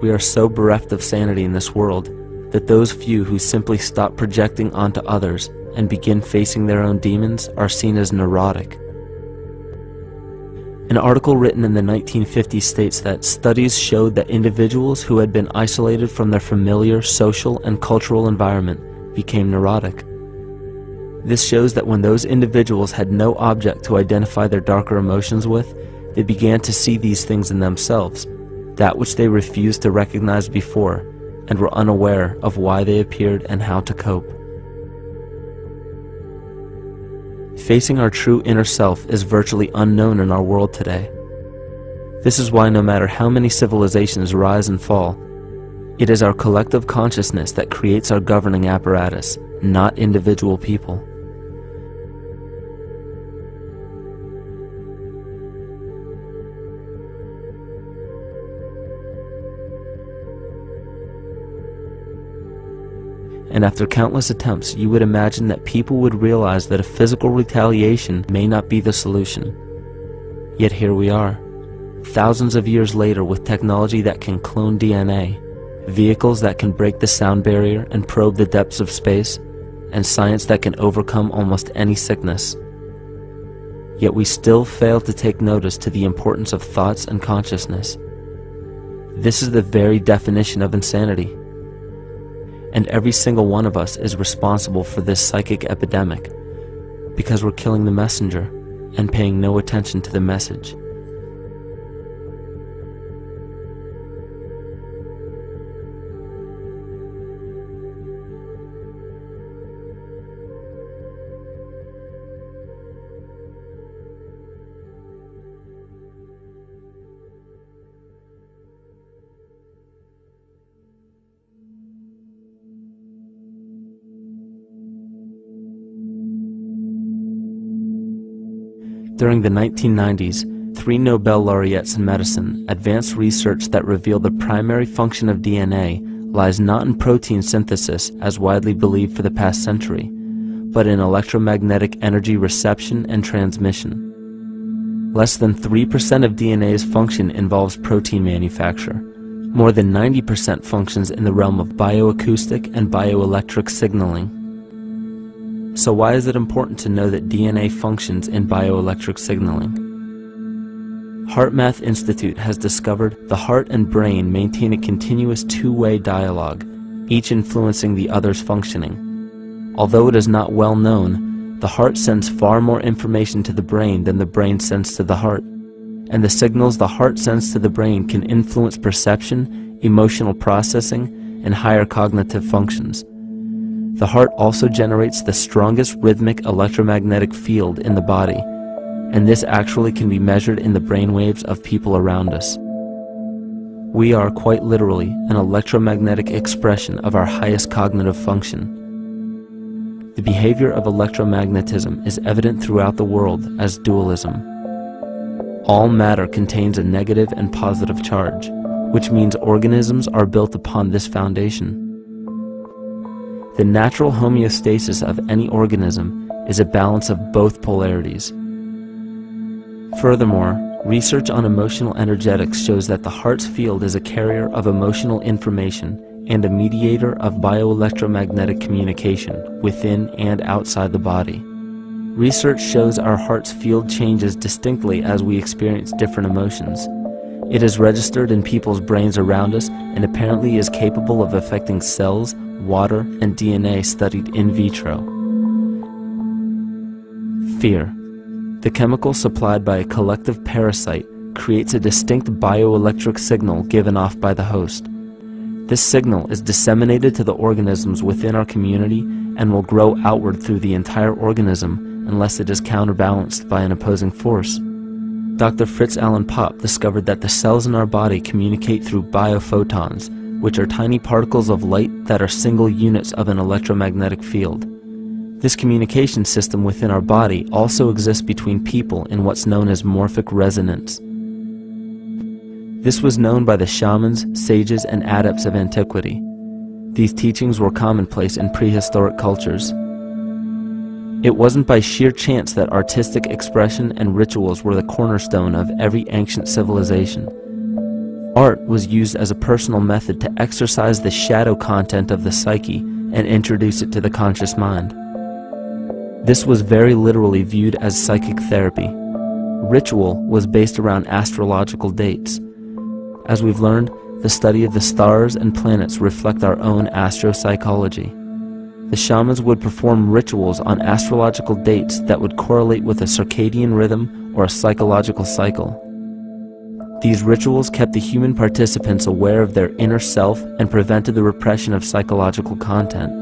We are so bereft of sanity in this world that those few who simply stop projecting onto others and begin facing their own demons are seen as neurotic. An article written in the 1950s states that studies showed that individuals who had been isolated from their familiar social and cultural environment became neurotic. This shows that when those individuals had no object to identify their darker emotions with, they began to see these things in themselves, that which they refused to recognize before, and were unaware of why they appeared and how to cope. Facing our true inner self is virtually unknown in our world today. This is why no matter how many civilizations rise and fall, it is our collective consciousness that creates our governing apparatus, not individual people. And after countless attempts, you would imagine that people would realize that a physical retaliation may not be the solution. Yet here we are, thousands of years later, with technology that can clone DNA, vehicles that can break the sound barrier and probe the depths of space, and science that can overcome almost any sickness. Yet we still fail to take notice to the importance of thoughts and consciousness. This is the very definition of insanity. And every single one of us is responsible for this psychic epidemic, because we're killing the messenger and paying no attention to the message. During the 1990s, 3 Nobel laureates in medicine advanced research that revealed the primary function of DNA lies not in protein synthesis as widely believed for the past century, but in electromagnetic energy reception and transmission. Less than 3% of DNA's function involves protein manufacture. More than 90% functions in the realm of bioacoustic and bioelectric signaling. So why is it important to know that DNA functions in bioelectric signaling? HeartMath Institute has discovered the heart and brain maintain a continuous two-way dialogue, each influencing the other's functioning. Although it is not well known, the heart sends far more information to the brain than the brain sends to the heart, and the signals the heart sends to the brain can influence perception, emotional processing, and higher cognitive functions. The heart also generates the strongest rhythmic electromagnetic field in the body, and this actually can be measured in the brainwaves of people around us. We are quite literally an electromagnetic expression of our highest cognitive function. The behavior of electromagnetism is evident throughout the world as dualism. All matter contains a negative and positive charge, which means organisms are built upon this foundation. The natural homeostasis of any organism is a balance of both polarities. Furthermore, research on emotional energetics shows that the heart's field is a carrier of emotional information and a mediator of bioelectromagnetic communication within and outside the body. Research shows our heart's field changes distinctly as we experience different emotions. It is registered in people's brains around us and apparently is capable of affecting cells, water, and DNA studied in vitro. Fear. The chemical supplied by a collective parasite creates a distinct bioelectric signal given off by the host. This signal is disseminated to the organisms within our community and will grow outward through the entire organism unless it is counterbalanced by an opposing force. Dr. Fritz Alan Popp discovered that the cells in our body communicate through biophotons, which are tiny particles of light that are single units of an electromagnetic field. This communication system within our body also exists between people in what's known as morphic resonance. This was known by the shamans, sages, and adepts of antiquity. These teachings were commonplace in prehistoric cultures. It wasn't by sheer chance that artistic expression and rituals were the cornerstone of every ancient civilization. Art was used as a personal method to exercise the shadow content of the psyche and introduce it to the conscious mind. This was very literally viewed as psychic therapy. Ritual was based around astrological dates. As we've learned, the study of the stars and planets reflect our own astropsychology. The shamans would perform rituals on astrological dates that would correlate with a circadian rhythm or a psychological cycle. These rituals kept the human participants aware of their inner self and prevented the repression of psychological content.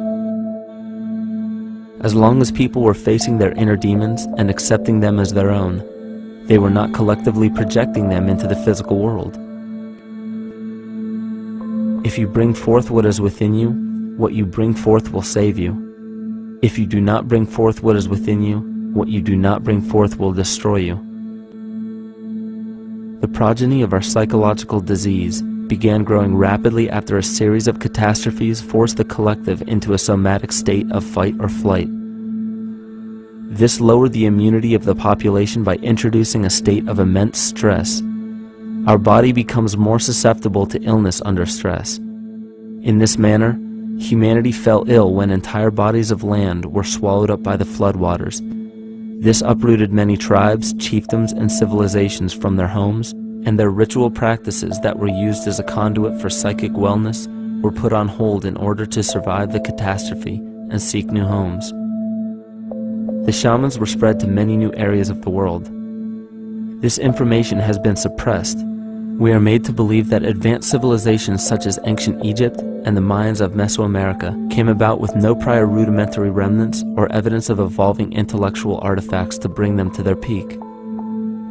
As long as people were facing their inner demons and accepting them as their own, they were not collectively projecting them into the physical world. If you bring forth what is within you, what you bring forth will save you. If you do not bring forth what is within you, what you do not bring forth will destroy you. The progeny of our psychological disease began growing rapidly after a series of catastrophes forced the collective into a somatic state of fight or flight. This lowered the immunity of the population by introducing a state of immense stress. Our body becomes more susceptible to illness under stress. In this manner, humanity fell ill when entire bodies of land were swallowed up by the floodwaters. This uprooted many tribes, chiefdoms, and civilizations from their homes, and their ritual practices that were used as a conduit for psychic wellness were put on hold in order to survive the catastrophe and seek new homes. The shamans were spread to many new areas of the world. This information has been suppressed. We are made to believe that advanced civilizations such as ancient Egypt and the Mayans of Mesoamerica came about with no prior rudimentary remnants or evidence of evolving intellectual artifacts to bring them to their peak.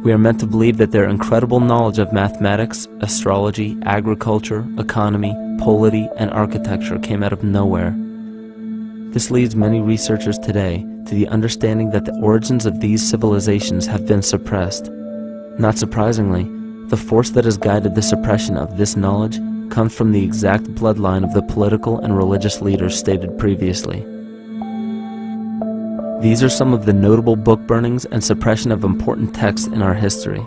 We are meant to believe that their incredible knowledge of mathematics, astrology, agriculture, economy, polity, and architecture came out of nowhere. This leads many researchers today to the understanding that the origins of these civilizations have been suppressed. Not surprisingly, the force that has guided the suppression of this knowledge comes from the exact bloodline of the political and religious leaders stated previously. These are some of the notable book burnings and suppression of important texts in our history.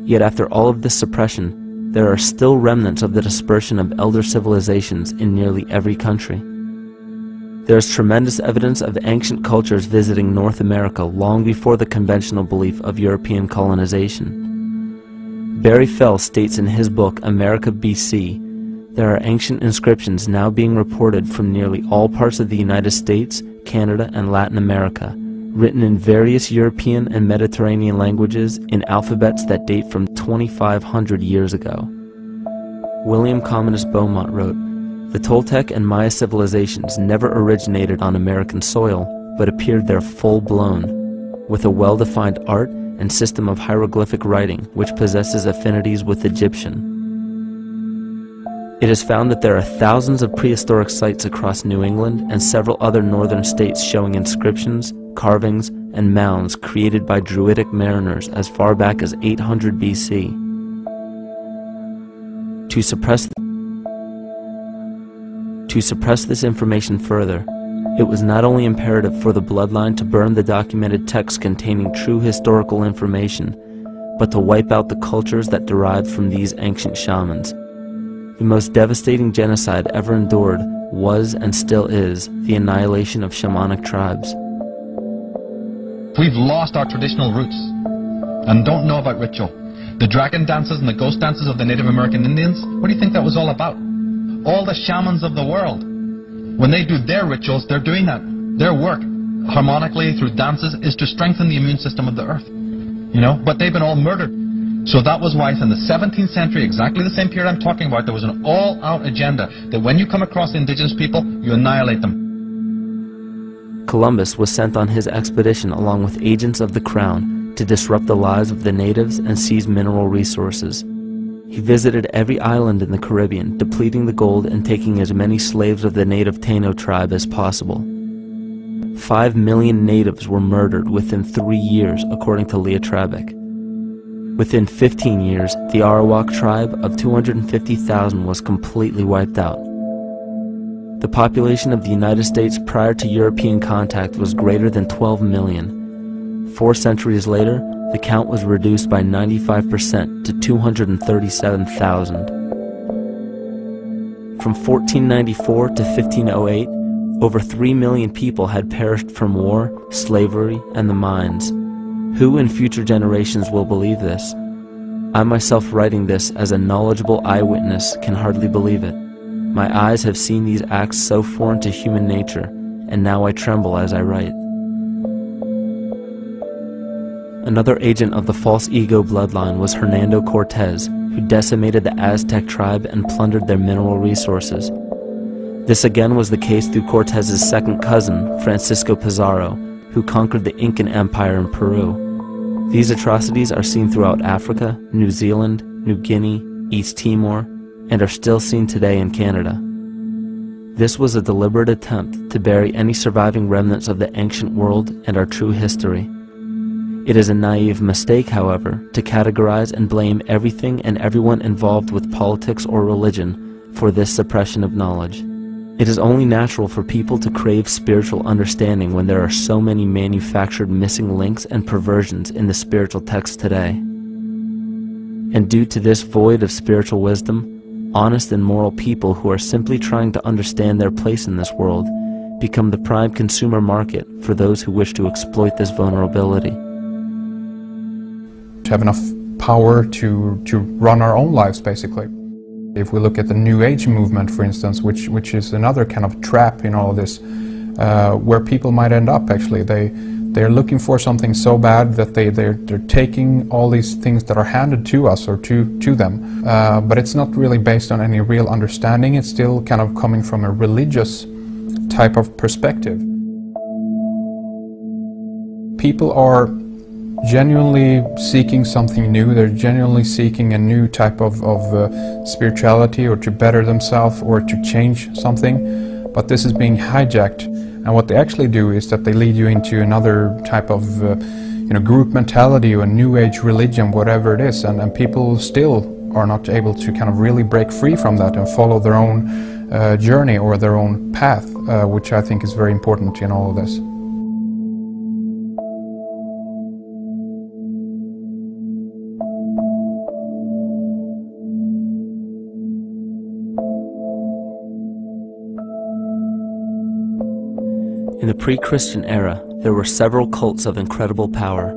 Yet after all of this suppression, there are still remnants of the dispersion of elder civilizations in nearly every country. There is tremendous evidence of ancient cultures visiting North America long before the conventional belief of European colonization. Barry Fell states in his book America BC, there are ancient inscriptions now being reported from nearly all parts of the United States, Canada, and Latin America, written in various European and Mediterranean languages in alphabets that date from 2,500 years ago. William Commonus Beaumont wrote, "The Toltec and Maya civilizations never originated on American soil, but appeared there full-blown, with a well-defined art and system of hieroglyphic writing which possesses affinities with Egyptian. It is found that there are thousands of prehistoric sites across New England and several other northern states showing inscriptions, carvings, and mounds created by Druidic mariners as far back as 800 BC. To suppress this information further, it was not only imperative for the bloodline to burn the documented texts containing true historical information, but to wipe out the cultures that derived from these ancient shamans. The most devastating genocide ever endured was and still is the annihilation of shamanic tribes. We've lost our traditional roots and don't know about ritual. The dragon dances and the ghost dances of the Native American Indians, what do you think that was all about? All the shamans of the world, when they do their rituals, they're doing that. Their work, harmonically through dances, is to strengthen the immune system of the earth. But they've been all murdered. So that was why in the 17th century, exactly the same period I'm talking about, there was an all-out agenda that when you come across the indigenous people, you annihilate them. Columbus was sent on his expedition along with agents of the crown to disrupt the lives of the natives and seize mineral resources. He visited every island in the Caribbean, depleting the gold and taking as many slaves of the native Taino tribe as possible. 5 million natives were murdered within 3 years, according to Leah Trabeck. Within 15 years, the Arawak tribe of 250,000 was completely wiped out. The population of the United States prior to European contact was greater than 12 million. 4 centuries later, the count was reduced by 95% to 237,000. From 1494 to 1508, over 3 million people had perished from war, slavery, and the mines. Who in future generations will believe this? I myself, writing this as a knowledgeable eyewitness, can hardly believe it. My eyes have seen these acts so foreign to human nature, and now I tremble as I write. Another agent of the false ego bloodline was Hernando Cortez, who decimated the Aztec tribe and plundered their mineral resources. This again was the case through Cortez's second cousin, Francisco Pizarro, who conquered the Incan Empire in Peru. These atrocities are seen throughout Africa, New Zealand, New Guinea, East Timor, and are still seen today in Canada. This was a deliberate attempt to bury any surviving remnants of the ancient world and our true history. It is a naive mistake, however, to categorize and blame everything and everyone involved with politics or religion for this suppression of knowledge. It is only natural for people to crave spiritual understanding when there are so many manufactured missing links and perversions in the spiritual text today. And due to this void of spiritual wisdom, honest and moral people who are simply trying to understand their place in this world become the prime consumer market for those who wish to exploit this vulnerability. To have enough power to run our own lives, basically. If we look at the New Age movement, for instance, which is another kind of trap in all of this, where people might end up, actually. They're looking for something so bad that they're taking all these things that are handed to us or to them, but it's not really based on any real understanding. It's still kind of coming from a religious type of perspective. People are genuinely seeking something new. They're genuinely seeking a new type of spirituality, or to better themselves, or to change something, but this is being hijacked. And what they actually do is that they lead you into another type of group mentality or New Age religion, whatever it is, and people still are not able to kind of really break free from that and follow their own journey or their own path, which I think is very important in all of this. In the pre-Christian era, there were several cults of incredible power,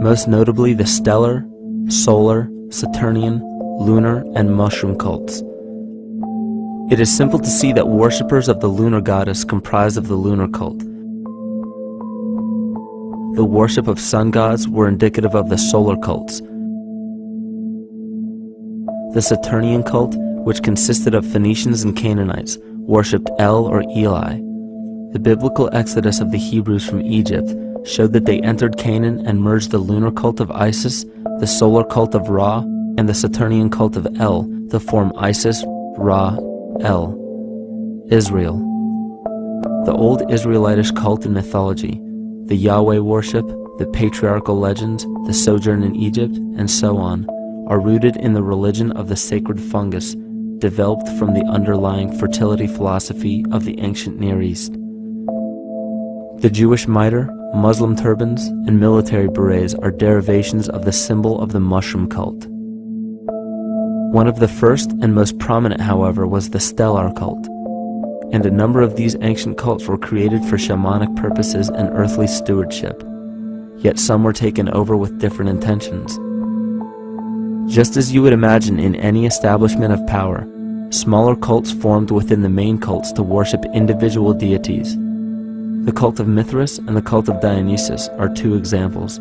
most notably the stellar, solar, Saturnian, lunar, and mushroom cults. It is simple to see that worshippers of the lunar goddess comprised of the lunar cult. The worship of sun gods were indicative of the solar cults. The Saturnian cult, which consisted of Phoenicians and Canaanites, worshipped El or Eli. The biblical exodus of the Hebrews from Egypt showed that they entered Canaan and merged the lunar cult of Isis, the solar cult of Ra, and the Saturnian cult of El to form Isis, Ra, El. Israel. The old Israelitish cult and mythology, the Yahweh worship, the patriarchal legends, the sojourn in Egypt, and so on, are rooted in the religion of the sacred fungus, developed from the underlying fertility philosophy of the ancient Near East. The Jewish mitre, Muslim turbans, and military berets are derivations of the symbol of the mushroom cult. One of the first and most prominent, however, was the stellar cult, and a number of these ancient cults were created for shamanic purposes and earthly stewardship, yet some were taken over with different intentions. Just as you would imagine in any establishment of power, smaller cults formed within the main cults to worship individual deities. The cult of Mithras and the cult of Dionysus are two examples.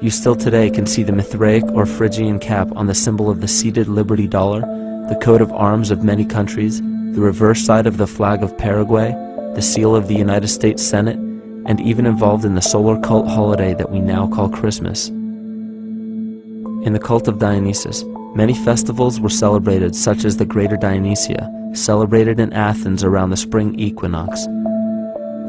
You still today can see the Mithraic or Phrygian cap on the symbol of the seated Liberty dollar, the coat of arms of many countries, the reverse side of the flag of Paraguay, the seal of the United States Senate, and even involved in the solar cult holiday that we now call Christmas. In the cult of Dionysus, many festivals were celebrated, such as the Greater Dionysia, celebrated in Athens around the spring equinox.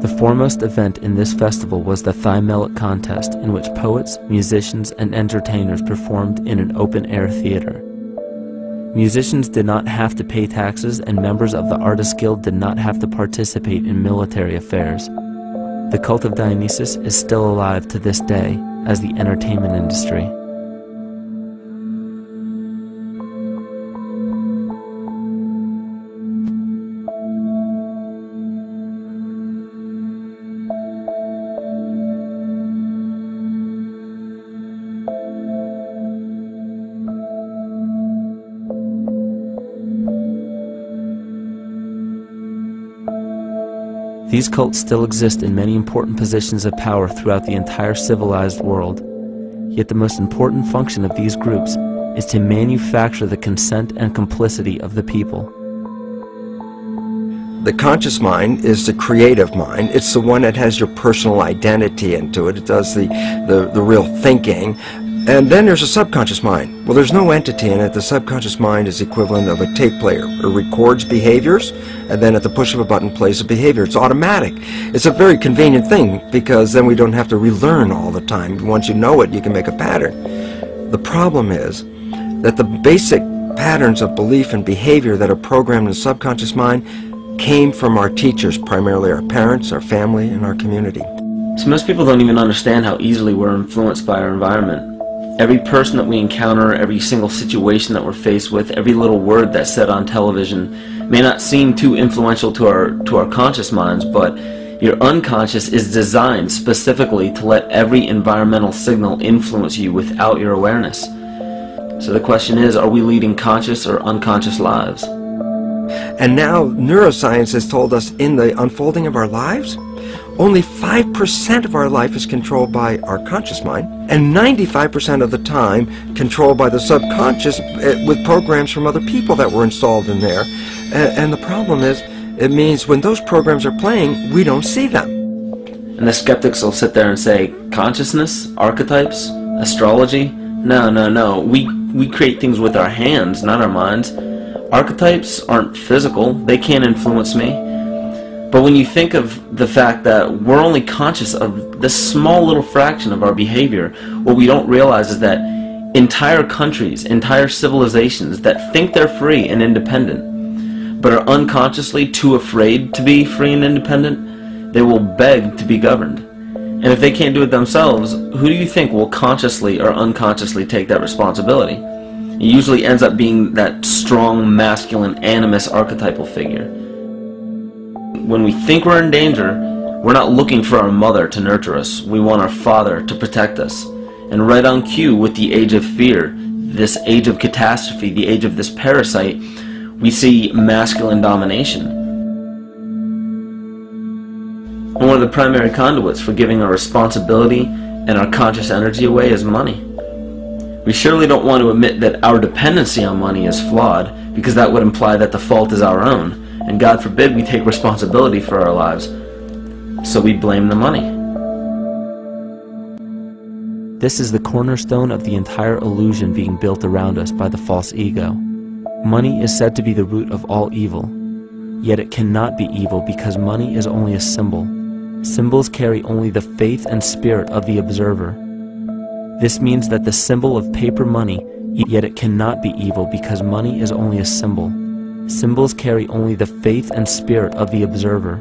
The foremost event in this festival was the Thymelic contest, in which poets, musicians, and entertainers performed in an open-air theater. Musicians did not have to pay taxes, and members of the Artists Guild did not have to participate in military affairs. The cult of Dionysus is still alive to this day as the entertainment industry. These cults still exist in many important positions of power throughout the entire civilized world. Yet the most important function of these groups is to manufacture the consent and complicity of the people. The conscious mind is the creative mind. It's the one that has your personal identity into it. It does the real thinking. And then there's a subconscious mind. Well, there's no entity in it. The subconscious mind is the equivalent of a tape player. It records behaviors, and then at the push of a button plays a behavior. It's automatic. It's a very convenient thing, because then we don't have to relearn all the time. Once you know it, you can make a pattern. The problem is that the basic patterns of belief and behavior that are programmed in the subconscious mind came from our teachers, primarily our parents, our family, and our community. So most people don't even understand how easily we're influenced by our environment. Every person that we encounter, every single situation that we're faced with, every little word that's said on television may not seem too influential to our conscious minds, but your unconscious is designed specifically to let every environmental signal influence you without your awareness. So the question is, are we leading conscious or unconscious lives? And now neuroscience has told us in the unfolding of our lives, only 5% of our life is controlled by our conscious mind, and 95% of the time controlled by the subconscious with programs from other people that were installed in there. And the problem is, it means when those programs are playing, we don't see them. And the skeptics will sit there and say, consciousness, archetypes, astrology? No. We create things with our hands, not our minds. Archetypes aren't physical. They can't influence me. But when you think of the fact that we're only conscious of this small little fraction of our behavior, what we don't realize is that entire countries, entire civilizations that think they're free and independent, but are unconsciously too afraid to be free and independent, they will beg to be governed. And if they can't do it themselves, who do you think will consciously or unconsciously take that responsibility? It usually ends up being that strong, masculine, animus archetypal figure. When we think we're in danger, we're not looking for our mother to nurture us. We want our father to protect us. And right on cue with the age of fear, this age of catastrophe, the age of this parasite, we see masculine domination. And one of the primary conduits for giving our responsibility and our conscious energy away is money. We surely don't want to admit that our dependency on money is flawed, because that would imply that the fault is our own. And God forbid we take responsibility for our lives, so we blame the money. This is the cornerstone of the entire illusion being built around us by the false ego. Money is said to be the root of all evil, yet it cannot be evil because money is only a symbol. Symbols carry only the faith and spirit of the observer. This means that the symbol of paper money, yet it cannot be evil because money is only a symbol. Symbols carry only the faith and spirit of the observer.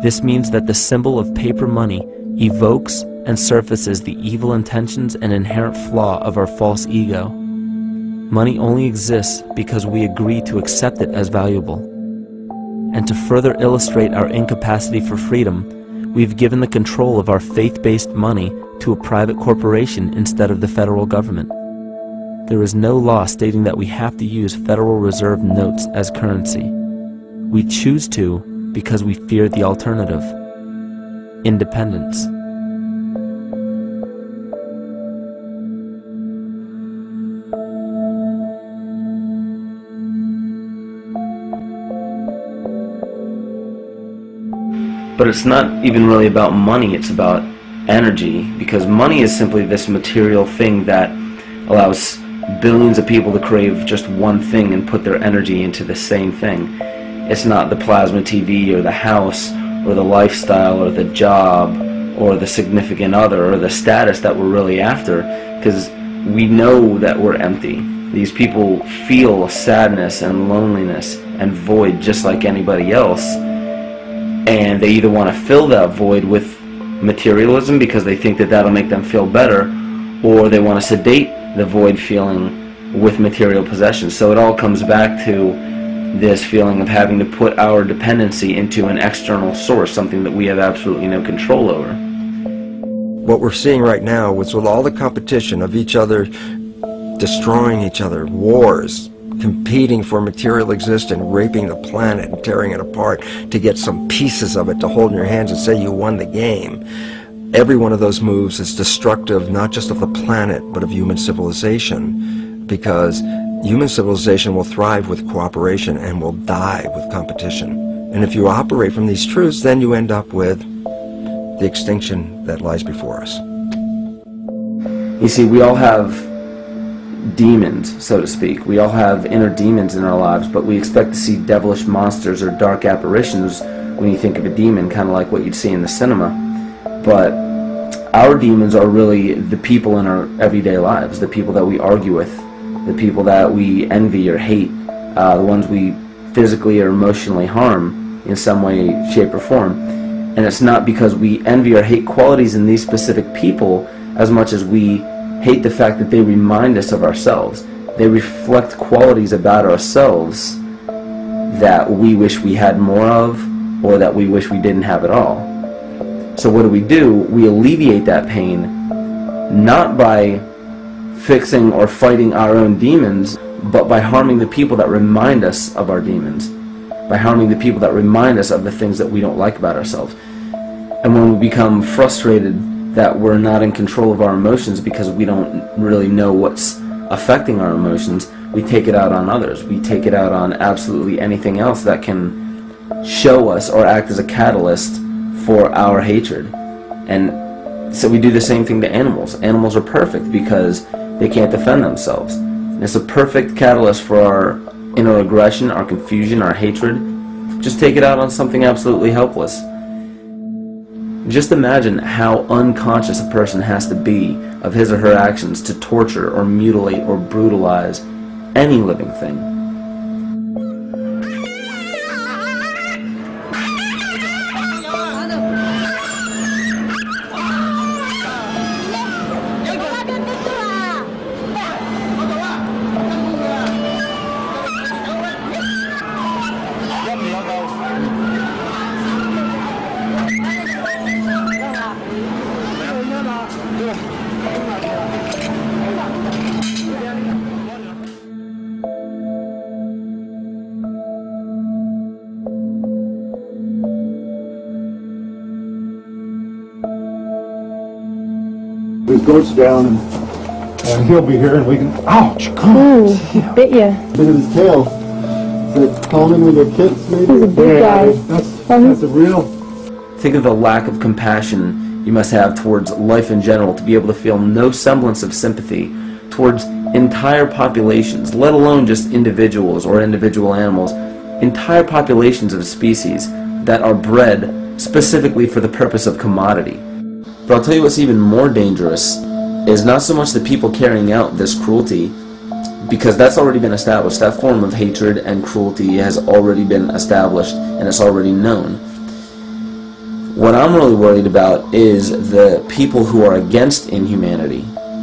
This means that the symbol of paper money evokes and surfaces the evil intentions and inherent flaw of our false ego. Money only exists because we agree to accept it as valuable. And to further illustrate our incapacity for freedom, we've given the control of our faith-based money to a private corporation instead of the federal government. There is no law stating that we have to use Federal Reserve notes as currency. We choose to because we fear the alternative: independence. But it's not even really about money, it's about energy, because money is simply this material thing that allows billions of people to crave just one thing and put their energy into the same thing. It's not the plasma TV or the house or the lifestyle or the job or the significant other or the status that we're really after, because we know that we're empty. These people feel sadness and loneliness and void just like anybody else, and they either want to fill that void with materialism because they think that that'll make them feel better, or they want to sedate the void feeling with material possessions. So it all comes back to this feeling of having to put our dependency into an external source, something that we have absolutely no control over. What we're seeing right now is with all the competition of each other destroying each other, wars, competing for material existence, raping the planet and tearing it apart to get some pieces of it to hold in your hands and say you won the game. Every one of those moves is destructive not just of the planet but of human civilization, because human civilization will thrive with cooperation and will die with competition. And if you operate from these truths, then you end up with the extinction that lies before us. You see, we all have demons, so to speak. We all have inner demons in our lives, but we expect to see devilish monsters or dark apparitions when you think of a demon, kind of like what you'd see in the cinema. But our demons are really the people in our everyday lives, the people that we argue with, the people that we envy or hate, the ones we physically or emotionally harm in some way, shape, or form. And it's not because we envy or hate qualities in these specific people as much as we hate the fact that they remind us of ourselves. They reflect qualities about ourselves that we wish we had more of, or that we wish we didn't have at all. So what do? We alleviate that pain not by fixing or fighting our own demons, but by harming the people that remind us of our demons, by harming the people that remind us of the things that we don't like about ourselves. And when we become frustrated that we're not in control of our emotions because we don't really know what's affecting our emotions, we take it out on others. We take it out on absolutely anything else that can show us or act as a catalyst for our hatred. And so we do the same thing to animals. Animals are perfect because they can't defend themselves. And it's a perfect catalyst for our inner aggression, our confusion, our hatred. Just take it out on something absolutely helpless. Just imagine how unconscious a person has to be of his or her actions to torture or mutilate or brutalize any living thing. It goes down and he'll be here and we can, ouch, come on. Ooh, bit ya. Look at his tail. Is it calming with your kids maybe? He's a big guy. That's a real... Think of the lack of compassion you must have towards life in general to be able to feel no semblance of sympathy towards entire populations, let alone just individuals or individual animals, entire populations of species that are bred specifically for the purpose of commodity. But I'll tell you what's even more dangerous is not so much the people carrying out this cruelty, because that's already been established. That form of hatred and cruelty has already been established and it's already known. What I'm really worried about is the people who are against inhumanity,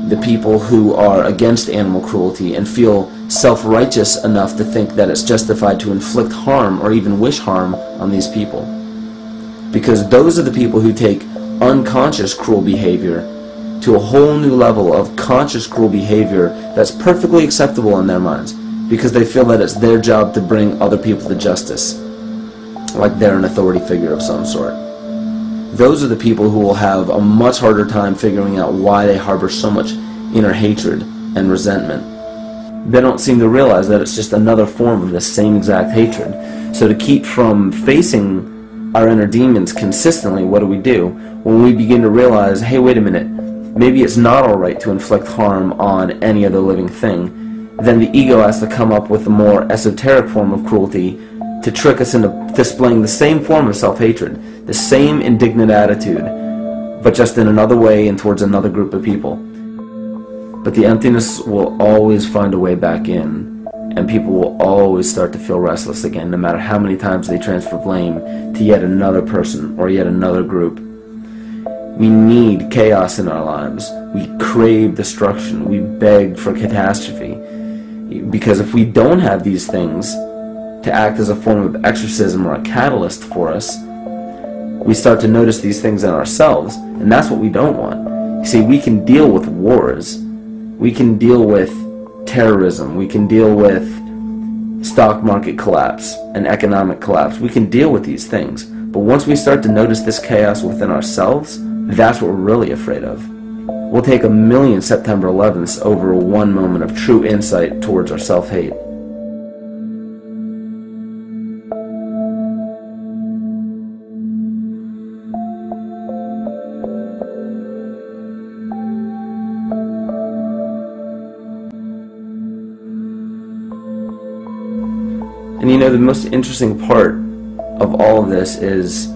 the people who are against animal cruelty and feel self-righteous enough to think that it's justified to inflict harm or even wish harm on these people. Because those are the people who take unconscious cruel behavior to a whole new level of conscious cruel behavior that's perfectly acceptable in their minds, because they feel that it's their job to bring other people to justice, like they're an authority figure of some sort. Those are the people who will have a much harder time figuring out why they harbor so much inner hatred and resentment. They don't seem to realize that it's just another form of the same exact hatred. So to keep from facing our inner demons consistently, what do? When we begin to realize, hey, wait a minute, maybe it's not alright to inflict harm on any other living thing, then the ego has to come up with a more esoteric form of cruelty to trick us into displaying the same form of self-hatred, the same indignant attitude, but just in another way and towards another group of people. But the emptiness will always find a way back in, and people will always start to feel restless again, no matter how many times they transfer blame to yet another person or yet another group. We need chaos in our lives. We crave destruction. We beg for catastrophe. Because if we don't have these things to act as a form of exorcism or a catalyst for us, we start to notice these things in ourselves, and that's what we don't want. You see, we can deal with wars. We can deal with terrorism. We can deal with stock market collapse and economic collapse. We can deal with these things. But once we start to notice this chaos within ourselves, that's what we're really afraid of. We'll take 1,000,000 September 11ths over one moment of true insight towards our self-hate. And you know, the most interesting part of all of this is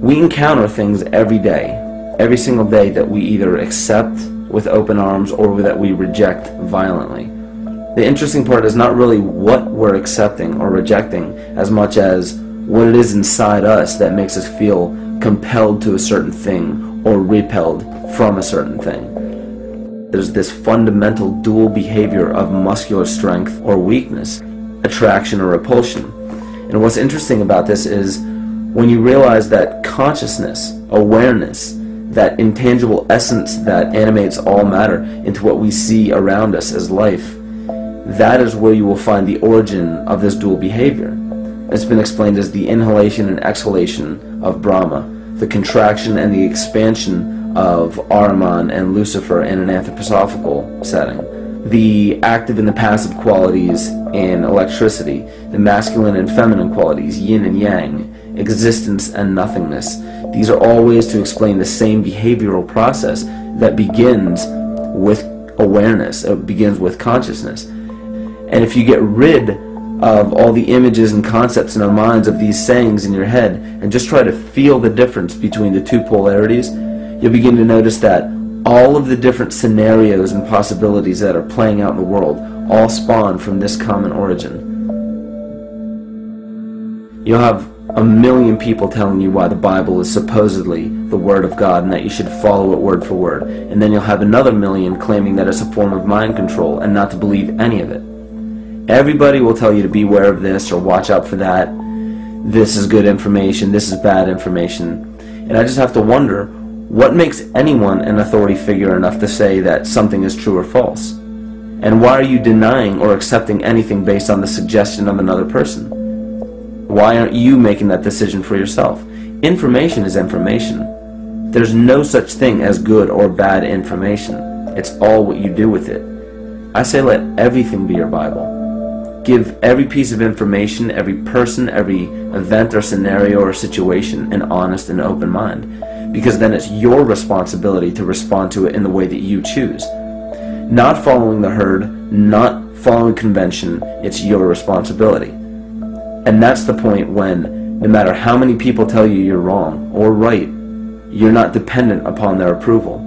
we encounter things every day, every single day, that we either accept with open arms or that we reject violently. The interesting part is not really what we're accepting or rejecting as much as what it is inside us that makes us feel compelled to a certain thing or repelled from a certain thing. There's this fundamental dual behavior of muscular strength or weakness, attraction or repulsion. And what's interesting about this is when you realize that consciousness, awareness, that intangible essence that animates all matter into what we see around us as life, that is where you will find the origin of this dual behavior. It's been explained as the inhalation and exhalation of Brahma, the contraction and the expansion of Ahriman and Lucifer in an anthroposophical setting, the active and the passive qualities in electricity, the masculine and feminine qualities, yin and yang, existence and nothingness. These are all ways to explain the same behavioral process that begins with awareness, it begins with consciousness. And if you get rid of all the images and concepts in our minds of these sayings in your head and just try to feel the difference between the two polarities, you'll begin to notice that all of the different scenarios and possibilities that are playing out in the world all spawn from this common origin. You'll have 1,000,000 people telling you why the Bible is supposedly the Word of God and that you should follow it word for word. And then you'll have another 1,000,000 claiming that it's a form of mind control and not to believe any of it. Everybody will tell you to beware of this or watch out for that. This is good information, this is bad information. And I just have to wonder, what makes anyone an authority figure enough to say that something is true or false? And why are you denying or accepting anything based on the suggestion of another person? Why aren't you making that decision for yourself? Information is information. There's no such thing as good or bad information. It's all what you do with it. I say let everything be your Bible. Give every piece of information, every person, every event or scenario or situation an honest and open mind. Because then it's your responsibility to respond to it in the way that you choose. Not following the herd, not following convention, it's your responsibility. And that's the point when, no matter how many people tell you you're wrong or right, you're not dependent upon their approval.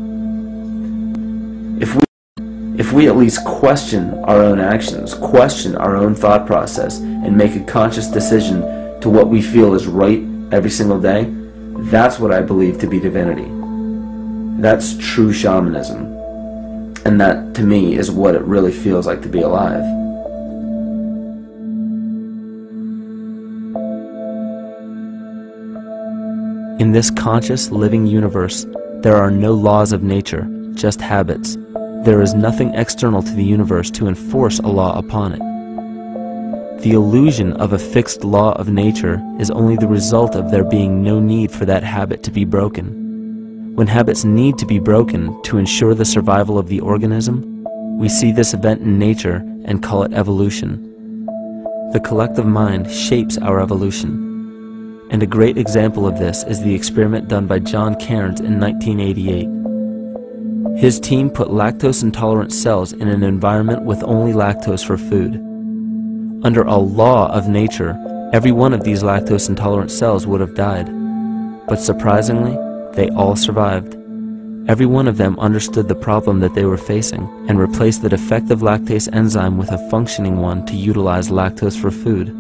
If we at least question our own actions, question our own thought process, and make a conscious decision to what we feel is right every single day, that's what I believe to be divinity. That's true shamanism. And that, to me, is what it really feels like to be alive. In this conscious, living universe, there are no laws of nature, just habits. There is nothing external to the universe to enforce a law upon it. The illusion of a fixed law of nature is only the result of there being no need for that habit to be broken. When habits need to be broken to ensure the survival of the organism, we see this event in nature and call it evolution. The collective mind shapes our evolution. And a great example of this is the experiment done by John Cairns in 1988. His team put lactose-intolerant cells in an environment with only lactose for food. Under a law of nature, every one of these lactose-intolerant cells would have died. But surprisingly, they all survived. Every one of them understood the problem that they were facing and replaced the defective lactase enzyme with a functioning one to utilize lactose for food.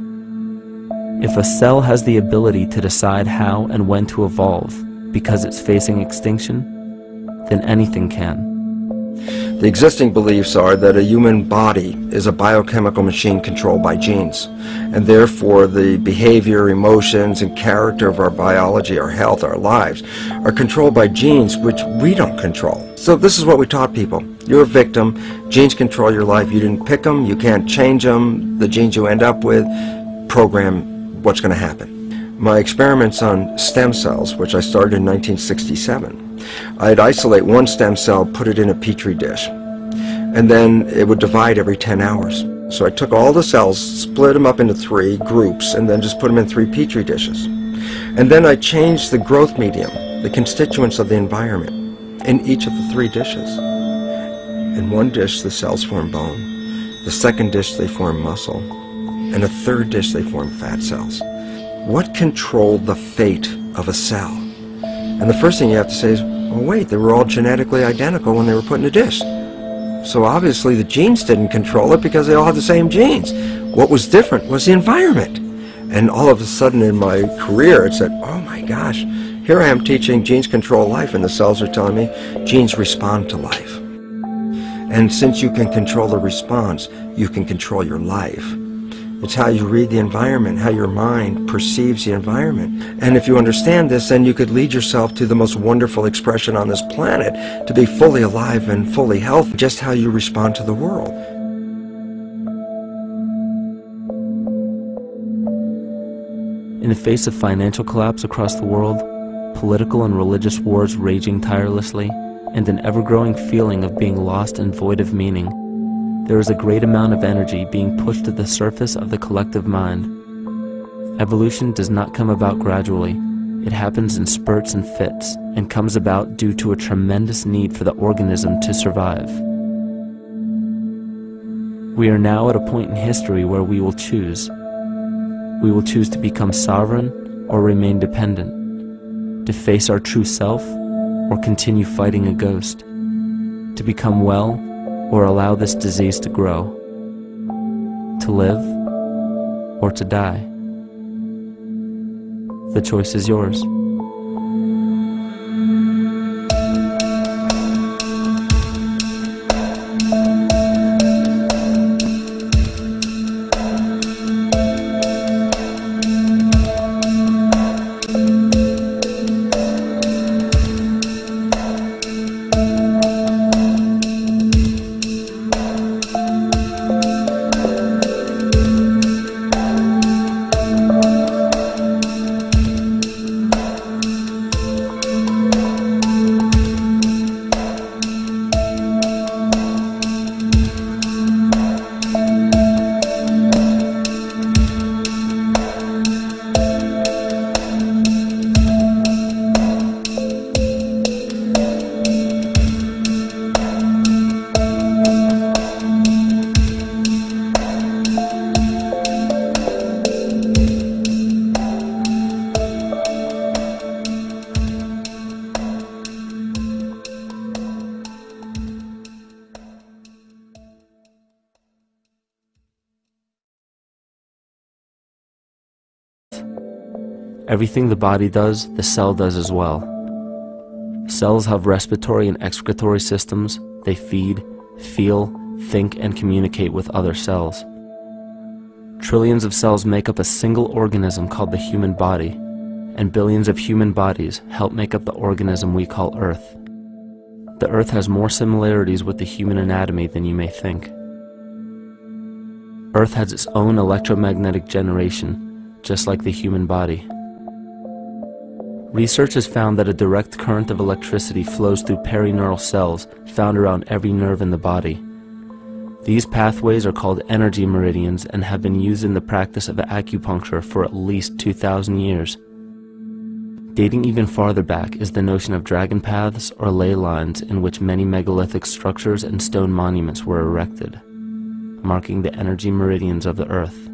If a cell has the ability to decide how and when to evolve because it's facing extinction, then anything can. The existing beliefs are that a human body is a biochemical machine controlled by genes, and therefore the behavior, emotions, and character of our biology, our health, our lives are controlled by genes which we don't control. So this is what we taught people. You're a victim. Genes control your life. You didn't pick them. You can't change them. The genes you end up with program what's going to happen. My experiments on stem cells, which I started in 1967, I'd isolate one stem cell, put it in a petri dish, and then it would divide every 10 hours. So I took all the cells, split them up into 3 groups, and then just put them in 3 petri dishes. And then I changed the growth medium, the constituents of the environment, in each of the 3 dishes. In one dish, the cells form bone. The second dish, they form muscle. And a third dish, they form fat cells. What controlled the fate of a cell? And the first thing you have to say is, well, wait, they were all genetically identical when they were put in a dish. So obviously the genes didn't control it because they all had the same genes. What was different was the environment. And all of a sudden in my career it said, oh my gosh, here I am teaching genes control life, and the cells are telling me genes respond to life. And since you can control the response, you can control your life. It's how you read the environment, how your mind perceives the environment. And if you understand this, then you could lead yourself to the most wonderful expression on this planet, to be fully alive and fully healthy, just how you respond to the world. In the face of financial collapse across the world, political and religious wars raging tirelessly, and an ever-growing feeling of being lost and void of meaning, there is a great amount of energy being pushed to the surface of the collective mind. Evolution does not come about gradually. It happens in spurts and fits, and comes about due to a tremendous need for the organism to survive. We are now at a point in history where we will choose. We will choose to become sovereign or remain dependent, to face our true self or continue fighting a ghost, to become well or allow this disease to grow, to live or to die. The choice is yours. Everything the body does, the cell does as well. Cells have respiratory and excretory systems. They feed, feel, think, and communicate with other cells. Trillions of cells make up a single organism called the human body, and billions of human bodies help make up the organism we call Earth. The Earth has more similarities with the human anatomy than you may think. Earth has its own electromagnetic generation, just like the human body. Research has found that a direct current of electricity flows through perineural cells found around every nerve in the body. These pathways are called energy meridians and have been used in the practice of acupuncture for at least 2,000 years. Dating even farther back is the notion of dragon paths or ley lines in which many megalithic structures and stone monuments were erected, marking the energy meridians of the Earth.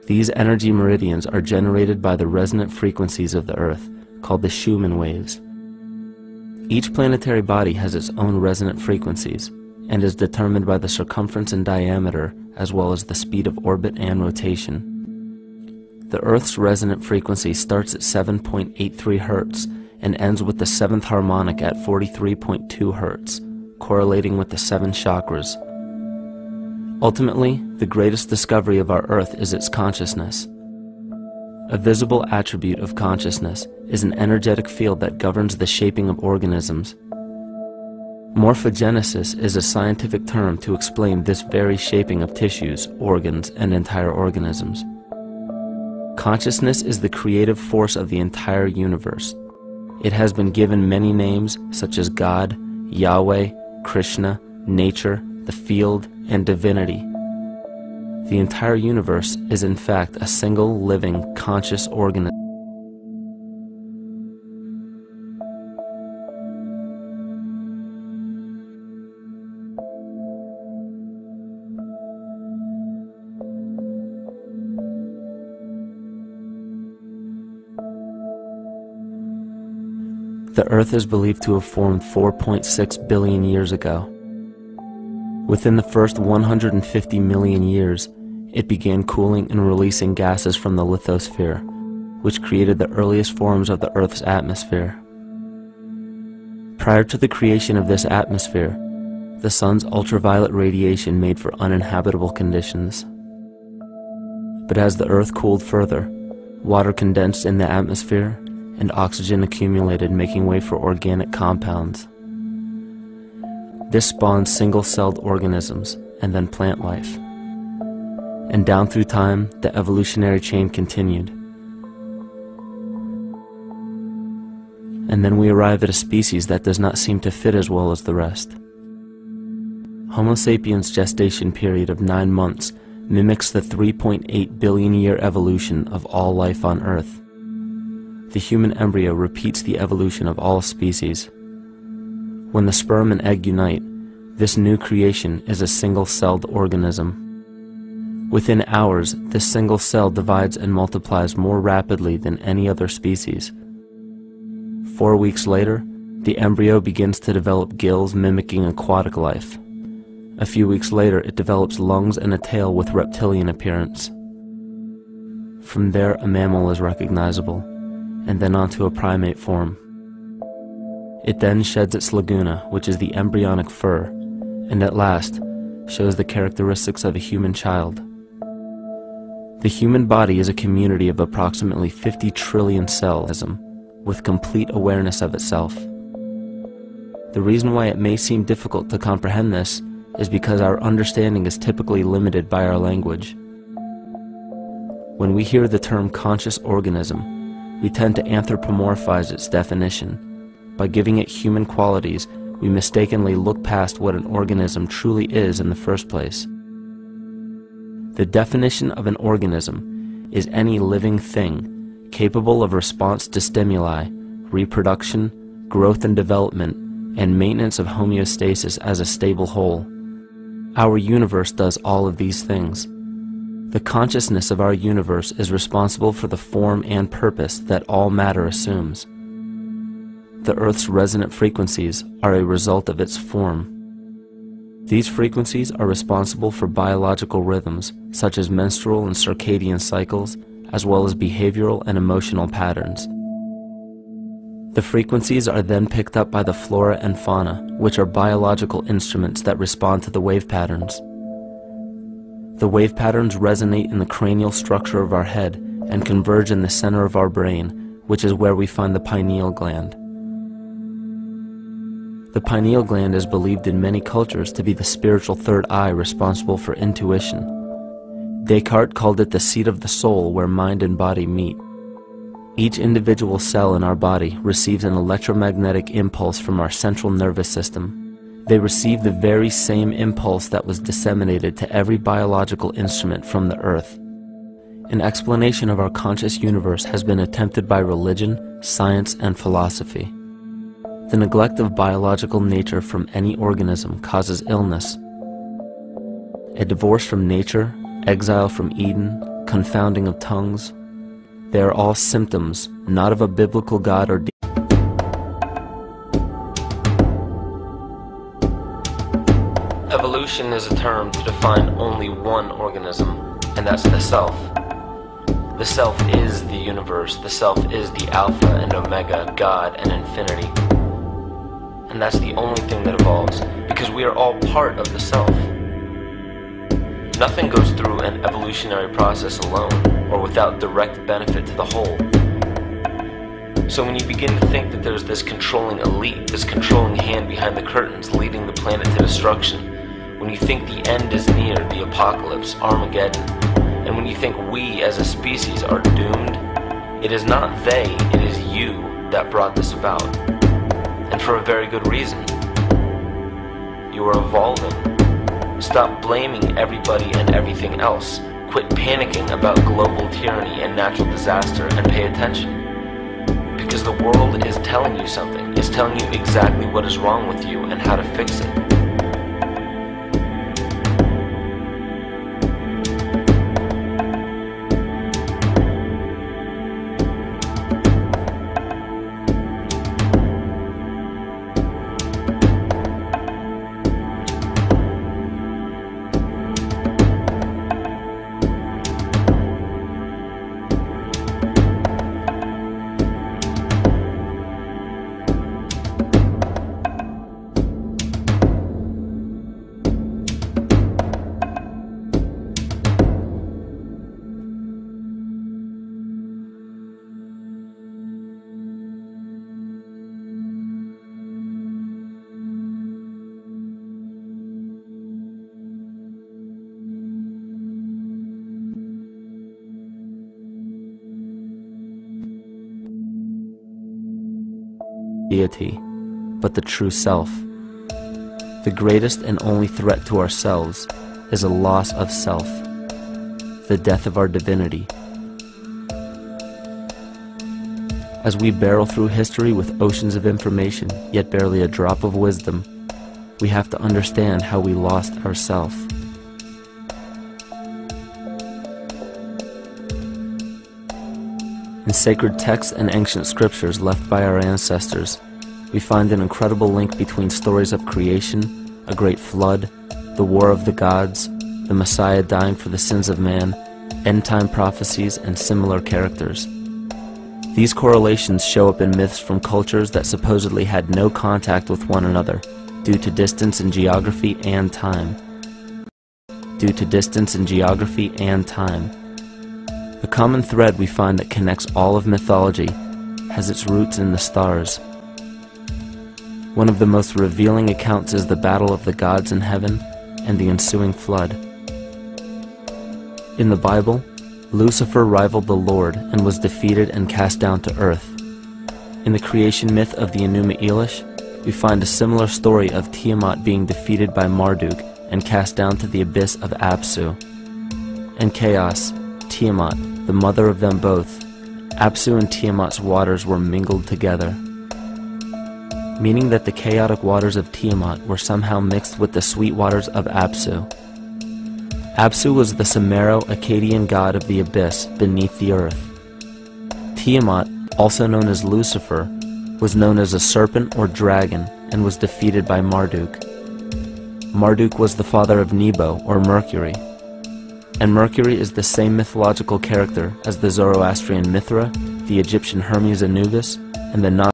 These energy meridians are generated by the resonant frequencies of the Earth, called the Schumann waves. Each planetary body has its own resonant frequencies and is determined by the circumference and diameter as well as the speed of orbit and rotation. The Earth's resonant frequency starts at 7.83 Hz and ends with the 7th harmonic at 43.2 Hz, correlating with the 7 chakras. Ultimately, the greatest discovery of our Earth is its consciousness. A visible attribute of consciousness is an energetic field that governs the shaping of organisms. Morphogenesis is a scientific term to explain this very shaping of tissues, organs, and entire organisms. Consciousness is the creative force of the entire universe. It has been given many names such as God, Yahweh, Krishna, nature, the field, and divinity. The entire universe is in fact a single living, conscious organism. The Earth is believed to have formed 4.6 billion years ago. Within the first 150 million years, it began cooling and releasing gases from the lithosphere, which created the earliest forms of the Earth's atmosphere. Prior to the creation of this atmosphere, the sun's ultraviolet radiation made for uninhabitable conditions. But as the Earth cooled further, water condensed in the atmosphere and oxygen accumulated, making way for organic compounds. This spawned single-celled organisms and then plant life. And down through time, the evolutionary chain continued. And then we arrive at a species that does not seem to fit as well as the rest. Homo sapiens' gestation period of 9 months mimics the 3.8 billion year evolution of all life on Earth. The human embryo repeats the evolution of all species. When the sperm and egg unite, this new creation is a single-celled organism. Within hours, this single cell divides and multiplies more rapidly than any other species. 4 weeks later, the embryo begins to develop gills mimicking aquatic life. A few weeks later, it develops lungs and a tail with reptilian appearance. From there, a mammal is recognizable, and then onto a primate form. It then sheds its laguna, which is the embryonic fur, and at last shows the characteristics of a human child. The human body is a community of approximately 50 trillion cells, with complete awareness of itself. The reason why it may seem difficult to comprehend this is because our understanding is typically limited by our language. When we hear the term conscious organism, we tend to anthropomorphize its definition. By giving it human qualities, we mistakenly look past what an organism truly is in the first place. The definition of an organism is any living thing capable of response to stimuli, reproduction, growth and development, and maintenance of homeostasis as a stable whole. Our universe does all of these things. The consciousness of our universe is responsible for the form and purpose that all matter assumes. The Earth's resonant frequencies are a result of its form. These frequencies are responsible for biological rhythms, such as menstrual and circadian cycles, as well as behavioral and emotional patterns. The frequencies are then picked up by the flora and fauna, which are biological instruments that respond to the wave patterns. The wave patterns resonate in the cranial structure of our head and converge in the center of our brain, which is where we find the pineal gland. The pineal gland is believed in many cultures to be the spiritual third eye responsible for intuition. Descartes called it the seat of the soul where mind and body meet. Each individual cell in our body receives an electromagnetic impulse from our central nervous system. They receive the very same impulse that was disseminated to every biological instrument from the Earth. An explanation of our conscious universe has been attempted by religion, science, and philosophy. The neglect of biological nature from any organism causes illness. A divorce from nature, exile from Eden, confounding of tongues, they are all symptoms, not of a biblical God or Creation is a term to define only one organism, and that's the self. The self is the universe, the self is the Alpha and Omega, God and infinity. And that's the only thing that evolves, because we are all part of the self. Nothing goes through an evolutionary process alone, or without direct benefit to the whole. So when you begin to think that there's this controlling elite, this controlling hand behind the curtains leading the planet to destruction, when you think the end is near, the apocalypse, Armageddon, and when you think we as a species are doomed, it is not they, it is you that brought this about. And for a very good reason. You are evolving. Stop blaming everybody and everything else. Quit panicking about global tyranny and natural disaster and pay attention. Because the world is telling you something. It's telling you exactly what is wrong with you and how to fix it. Deity, but the true self. The greatest and only threat to ourselves is a loss of self, the death of our divinity. As we barrel through history with oceans of information, yet barely a drop of wisdom, we have to understand how we lost ourself. In sacred texts and ancient scriptures left by our ancestors, we find an incredible link between stories of creation, a great flood, the war of the gods, the Messiah dying for the sins of man, end-time prophecies, and similar characters. These correlations show up in myths from cultures that supposedly had no contact with one another, due to distance in geography and time. Due to distance in geography and time. The common thread we find that connects all of mythology has its roots in the stars. One of the most revealing accounts is the battle of the gods in heaven and the ensuing flood. In the Bible, Lucifer rivaled the Lord and was defeated and cast down to earth. In the creation myth of the Enuma Elish, we find a similar story of Tiamat being defeated by Marduk and cast down to the abyss of Apsu. In chaos, Tiamat, the mother of them both, Apsu and Tiamat's waters were mingled together, meaning that the chaotic waters of Tiamat were somehow mixed with the sweet waters of Apsu. Apsu was the Sumero-Akkadian god of the abyss beneath the earth. Tiamat, also known as Lucifer, was known as a serpent or dragon and was defeated by Marduk. Marduk was the father of Nebo, or Mercury. And Mercury is the same mythological character as the Zoroastrian Mithra, the Egyptian Hermes Anubis, and the